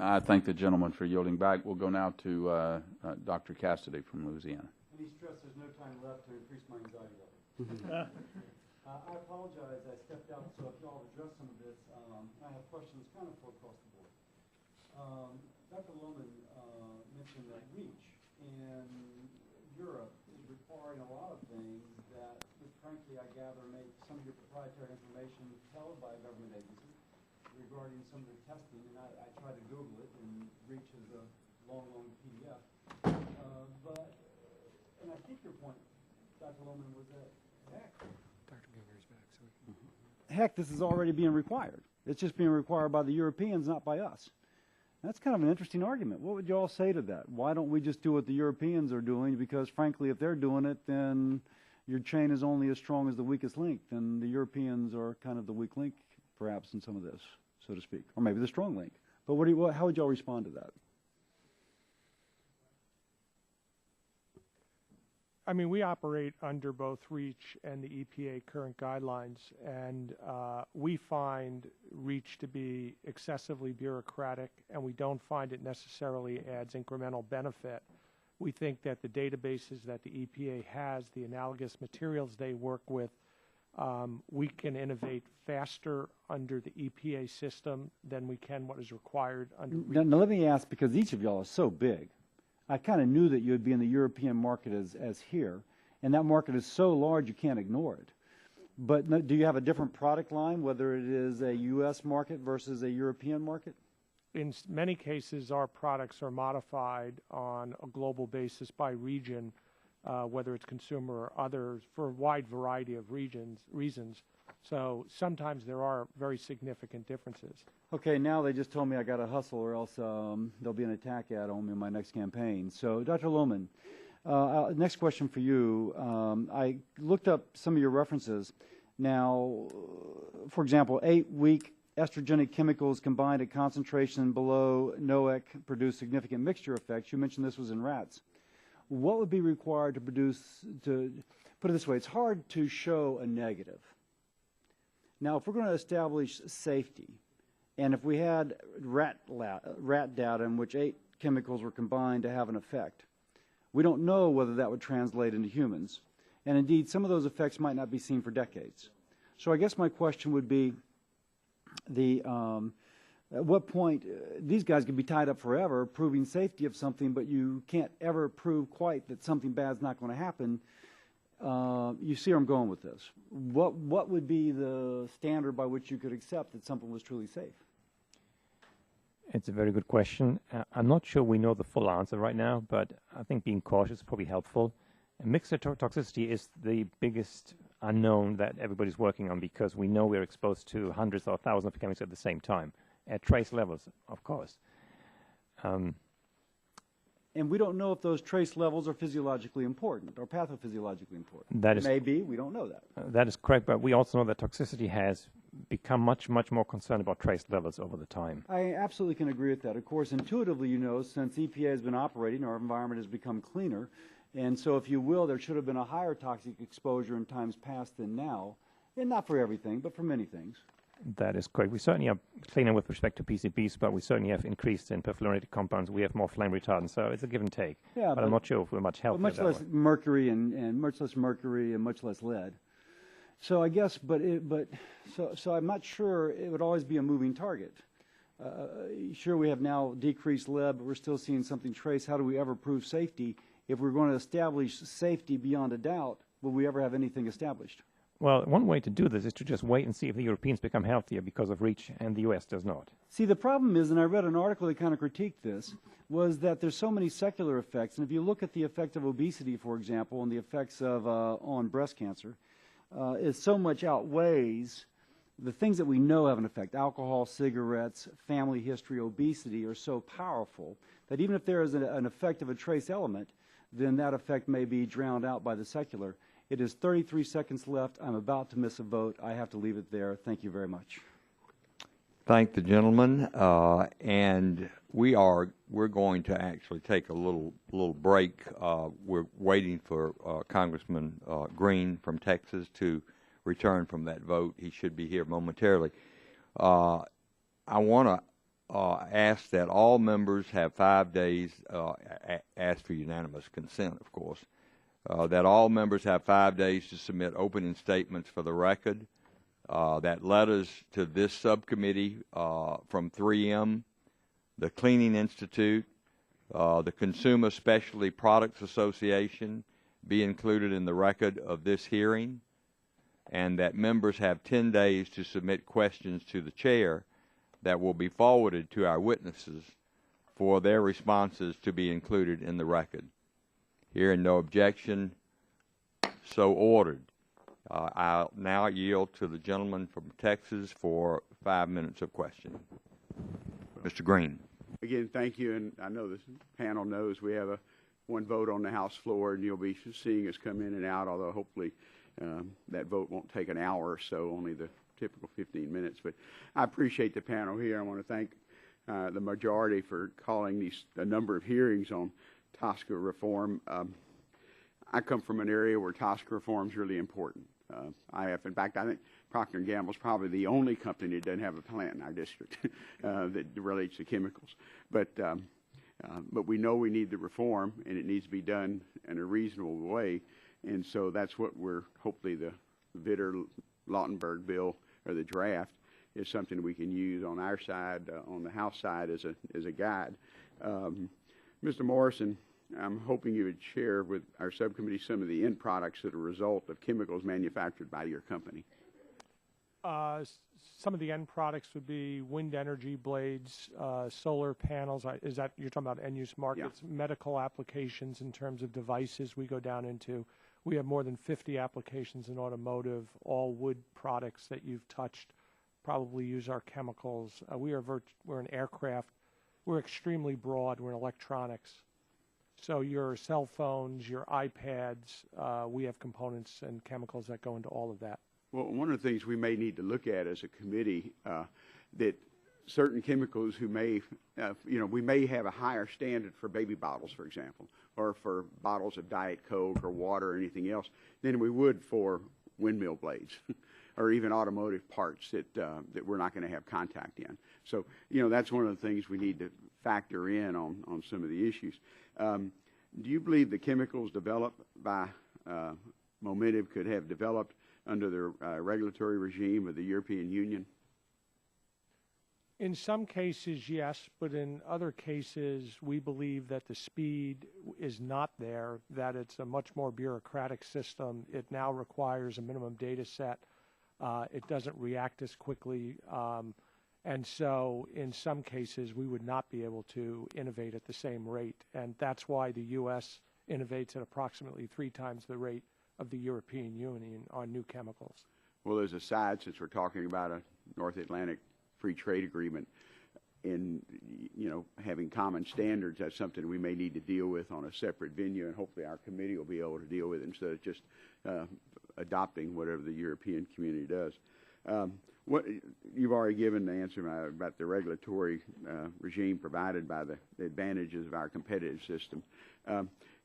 I thank the gentleman for yielding back. We'll go now to Dr. Cassidy from Louisiana. Let me stress there's no time left to increase my anxiety level. I apologize. I stepped out, so if y'all address some of this, I have questions kind of across the board. Dr. Loman mentioned that REACH in Europe is requiring a lot of things that, frankly, I gather make some of your proprietary information held by a government agency regarding some of the testing, and I tried to Google it, and REACH is a long, long PDF. And I think your point, Dr. Loman, was that, heck, Dr. Ginger's back. heck, this is already being required. It's just being required by the Europeans, not by us. That's kind of an interesting argument. What would you all say to that? Why don't we just do what the Europeans are doing? Because, frankly, if they're doing it, then your chain is only as strong as the weakest link. Then the Europeans are kind of the weak link, perhaps, in some of this, so to speak. Or maybe the strong link. But how would you all respond to that? I mean, we operate under both REACH and the EPA current guidelines, and we find REACH to be excessively bureaucratic, and we don't find it necessarily adds incremental benefit. We think that the databases that the EPA has, the analogous materials they work with, we can innovate faster under the EPA system than we can what is required under REACH. Now let me ask, because each of y'all is so big, I kind of knew that you would be in the European market as here, and that market is so large you can't ignore it. But do you have a different product line, whether it is a U.S. market versus a European market? In many cases, our products are modified on a global basis by region, whether it's consumer or others, for a wide variety of reasons. So sometimes there are very significant differences. Okay, now they just told me I got to hustle or else there'll be an attack ad on me in my next campaign. So, Dr. Loman, next question for you. I looked up some of your references. Now, for example, 8-week estrogenic chemicals combined at concentration below NOAC produce significant mixture effects. You mentioned this was in rats. What would be required to produce, to put it this way, it's hard to show a negative. Now, if we're going to establish safety, and if we had rat data in which 8 chemicals were combined to have an effect, we don't know whether that would translate into humans. And indeed, some of those effects might not be seen for decades. So I guess my question would be, at what point, these guys could be tied up forever proving safety of something, but you can't ever prove quite that something bad's not going to happen. You see where I'm going with this. What would be the standard by which you could accept that something was truly safe? It's a very good question. I'm not sure we know the full answer right now, but I think being cautious is probably helpful. And mixture toxicity is the biggest unknown that everybody's working on because we know we're exposed to hundreds or thousands of chemicals at the same time, at trace levels, of course. And we don't know if those trace levels are physiologically important or pathophysiologically important. That is, maybe, we don't know that. That is correct, but we also know that toxicity has become much, much more concerned about trace levels over the time. I absolutely can agree with that. Of course, intuitively, you know, since EPA has been operating, our environment has become cleaner, And so, if you will, there should have been a higher toxic exposure in times past than now, and not for everything, but for many things. That is correct. We certainly are cleaner with respect to PCBs, but we certainly have increased in perfluorinated compounds. We have more flame retardants, so it's a give and take. Yeah, but I'm not sure if we're much healthier. Much less mercury and much less mercury and much less lead. So I guess, so I'm not sure it would always be a moving target. Sure, we have now decreased lead, but we're still seeing something trace. How do we ever prove safety? If we're going to establish safety beyond a doubt, will we ever have anything established? Well, one way to do this is to just wait and see if the Europeans become healthier because of REACH and the U.S. does not. See, the problem is, and I read an article that kind of critiqued this, was that there's so many secular effects. And if you look at the effect of obesity, for example, and the effects of on breast cancer, it so much outweighs the things that we know have an effect. Alcohol, cigarettes, family history, obesity are so powerful that even if there is an effect of a trace element, then that effect may be drowned out by the secular. It is 33 seconds left. I'm about to miss a vote. I have to leave it there. Thank you very much. Thank the gentleman, and we're going to actually take a little break. We're waiting for Congressman Green from Texas to return from that vote. He should be here momentarily. I want to ask that all members have 5 days, ask for unanimous consent, of course, that all members have 5 days to submit opening statements for the record, that letters to this subcommittee from 3M, the Cleaning Institute, the Consumer Specialty Products Association be included in the record of this hearing, and that members have 10 days to submit questions to the chair that will be forwarded to our witnesses for their responses to be included in the record. Hearing no objection, so ordered. I'll now yield to the gentleman from Texas for 5 minutes of questioning. Mr. Green. Again, thank you, and I know this panel knows we have one vote on the House floor, and you'll be seeing us come in and out, although hopefully that vote won't take an hour or so, only the typical 15 minutes. But I appreciate the panel here. I want to thank the majority for calling a number of hearings on TSCA reform. I come from an area where TSCA reform is really important. In fact, I think Procter & Gamble is probably the only company that doesn't have a plant in our district that relates to chemicals. But we know we need the reform, and it needs to be done in a reasonable way. And so that's what hopefully the Vitter-Lautenberg bill, or the draft, is something we can use on our side, on the House side, as a guide. Mr. Morrison, I'm hoping you would share with our subcommittee some of the end products that are a result of chemicals manufactured by your company. Some of the end products would be wind energy blades, solar panels. Is that you're talking about end-use markets? Yeah. Medical applications in terms of devices we go down into. We have more than 50 applications in automotive. All wood products that you've touched probably use our chemicals. We're in aircraft. We're extremely broad. We're in electronics. So your cell phones, your iPads, we have components and chemicals that go into all of that. Well, one of the things we may need to look at as a committee, that certain chemicals we may have a higher standard for baby bottles, for example, or for bottles of Diet Coke or water or anything else than we would for windmill blades or even automotive parts that we're not going to have contact in. So, that's one of the things we need to factor in on some of the issues. Do you believe the chemicals developed by Momentive could have developed under the regulatory regime of the European Union? In some cases, yes, but in other cases, we believe that the speed is not there, that it's a much more bureaucratic system. It now requires a minimum data set. It doesn't react as quickly. And so in some cases, we would not be able to innovate at the same rate. And that's why the U.S. innovates at approximately 3 times the rate of the European Union on new chemicals. Well, as a side, since we're talking about a North Atlantic Free Trade Agreement, in having common standards, that's something we may need to deal with on a separate venue, and hopefully our committee will be able to deal with it instead of just adopting whatever the European community does. What, you've already given the answer about the regulatory regime provided by the advantages of our competitive system.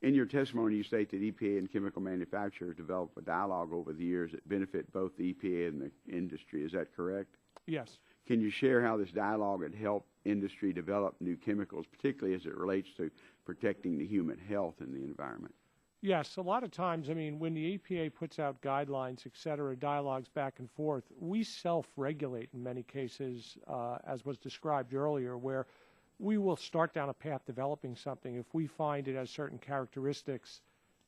In your testimony, you state that EPA and chemical manufacturers develop a dialogue over the years that benefit both the EPA and the industry. Is that correct? Yes. Can you share how this dialogue had helped industry develop new chemicals, particularly as it relates to protecting the human health and the environment? Yes, a lot of times, I mean, when the EPA puts out guidelines, et cetera, dialogues back and forth, we self-regulate in many cases, as was described earlier, where we will start down a path developing something. If we find it has certain characteristics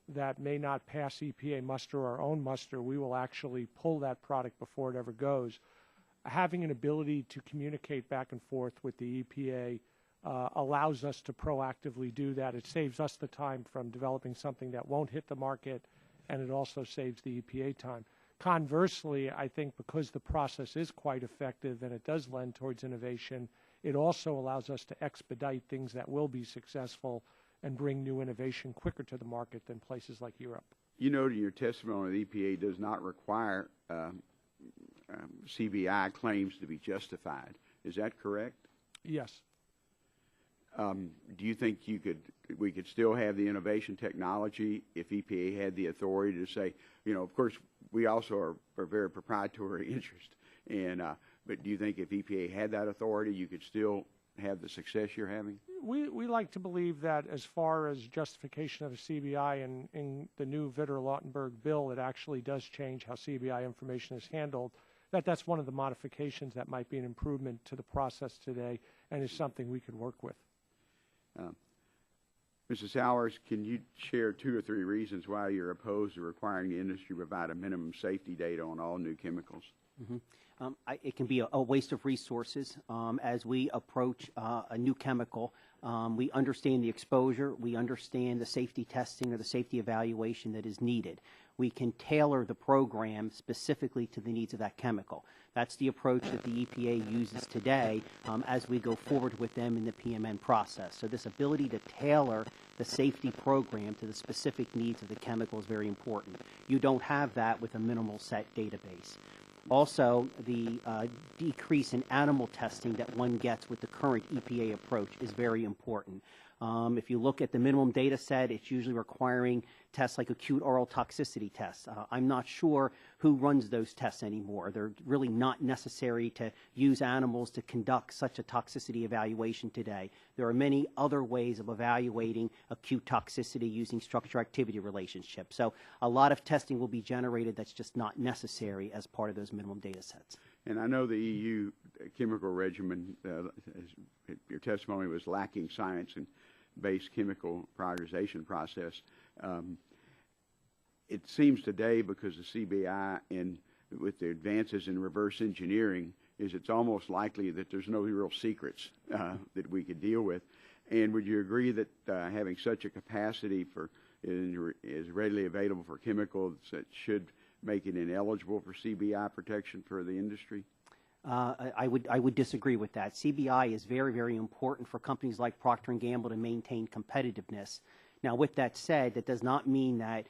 that may not pass EPA muster or our own muster, we will actually pull that product before it ever goes. Having an ability to communicate back and forth with the EPA allows us to proactively do that. It saves us the time from developing something that won't hit the market, and it also saves the EPA time. Conversely, I think because the process is quite effective and it does lend towards innovation, it also allows us to expedite things that will be successful and bring new innovation quicker to the market than places like Europe. You noted in your testimony the EPA does not require CBI claims to be justified. Is that correct? Yes. Do you think we could still have the innovation technology if EPA had the authority to say, you know, of course, we also are a very proprietary interest, and but do you think if EPA had that authority, you could still have the success you're having? We like to believe that as far as justification of a CBI in the new Vitter-Lautenberg bill, it actually does change how CBI information is handled. That's one of the modifications that might be an improvement to the process today and is something we could work with. Mrs. Sours, can you share 2 or 3 reasons why you're opposed to requiring the industry to provide a minimum safety data on all new chemicals? Mm-hmm. It can be a waste of resources as we approach a new chemical. We understand the exposure. We understand the safety testing or the safety evaluation that is needed. We can tailor the program specifically to the needs of that chemical. That's the approach that the EPA uses today as we go forward with them in the PMN process. So this ability to tailor the safety program to the specific needs of the chemical is very important. You don't have that with a minimal set database. Also, the decrease in animal testing that one gets with the current EPA approach is very important. If you look at the minimum data set, it's usually requiring tests like acute oral toxicity tests. I'm not sure who runs those tests anymore. They're really not necessary to use animals to conduct such a toxicity evaluation today. There are many other ways of evaluating acute toxicity using structure-activity relationships. So a lot of testing will be generated that's just not necessary as part of those minimum data sets. And I know the EU chemical regimen, your testimony was lacking science and based chemical prioritization process. It seems today, because the CBI and with the advances in reverse engineering, it's almost likely that there's no real secrets that we could deal with. And would you agree that having such a capacity is readily available for chemicals that should make it ineligible for CBI protection for the industry? I would disagree with that. CBI is very, very important for companies like Procter & Gamble to maintain competitiveness. Now, with that said, that does not mean that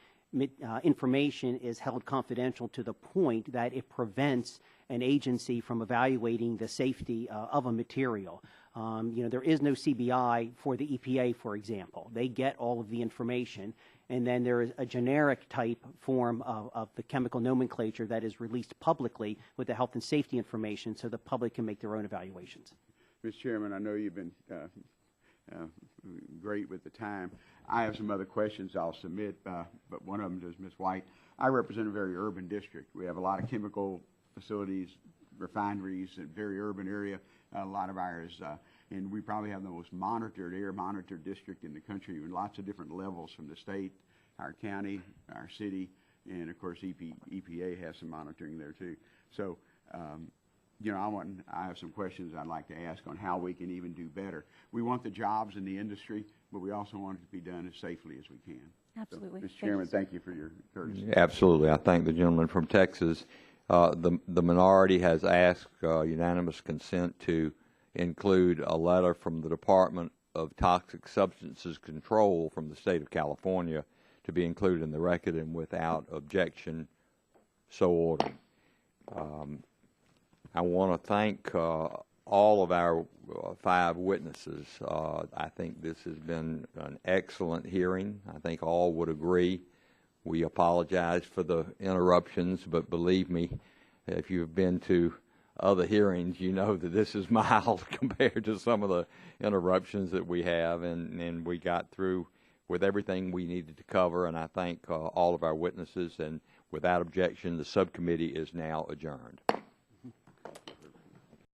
information is held confidential to the point that it prevents an agency from evaluating the safety of a material. There is no CBI for the EPA, for example. They get all of the information, and then there is a generic type form of the chemical nomenclature that is released publicly with the health and safety information so the public can make their own evaluations. Mr. Chairman, I know you've been great with the time. I have some other questions I'll submit, but one of them is Ms. White. I represent a very urban district. We have a lot of chemical facilities, refineries, a very urban area. A lot of ours, and we probably have the most air monitored district in the country, with lots of different levels from the state, our county, our city, and of course EPA has some monitoring there too. So, I have some questions I'd like to ask on how we can even do better. We want the jobs in the industry, but we also want it to be done as safely as we can. Absolutely. So, Mr. Chairman, thank you for your courtesy. Absolutely. I thank the gentleman from Texas. The minority has asked unanimous consent to include a letter from the Department of Toxic Substances Control from the state of California to be included in the record, and without objection, so ordered. I want to thank all of our 5 witnesses. I think this has been an excellent hearing. I think all would agree. We apologize for the interruptions, but believe me, if you've been to other hearings, you know that this is mild compared to some of the interruptions that we have, and we got through with everything we needed to cover, and I thank all of our witnesses, and without objection, the subcommittee is now adjourned.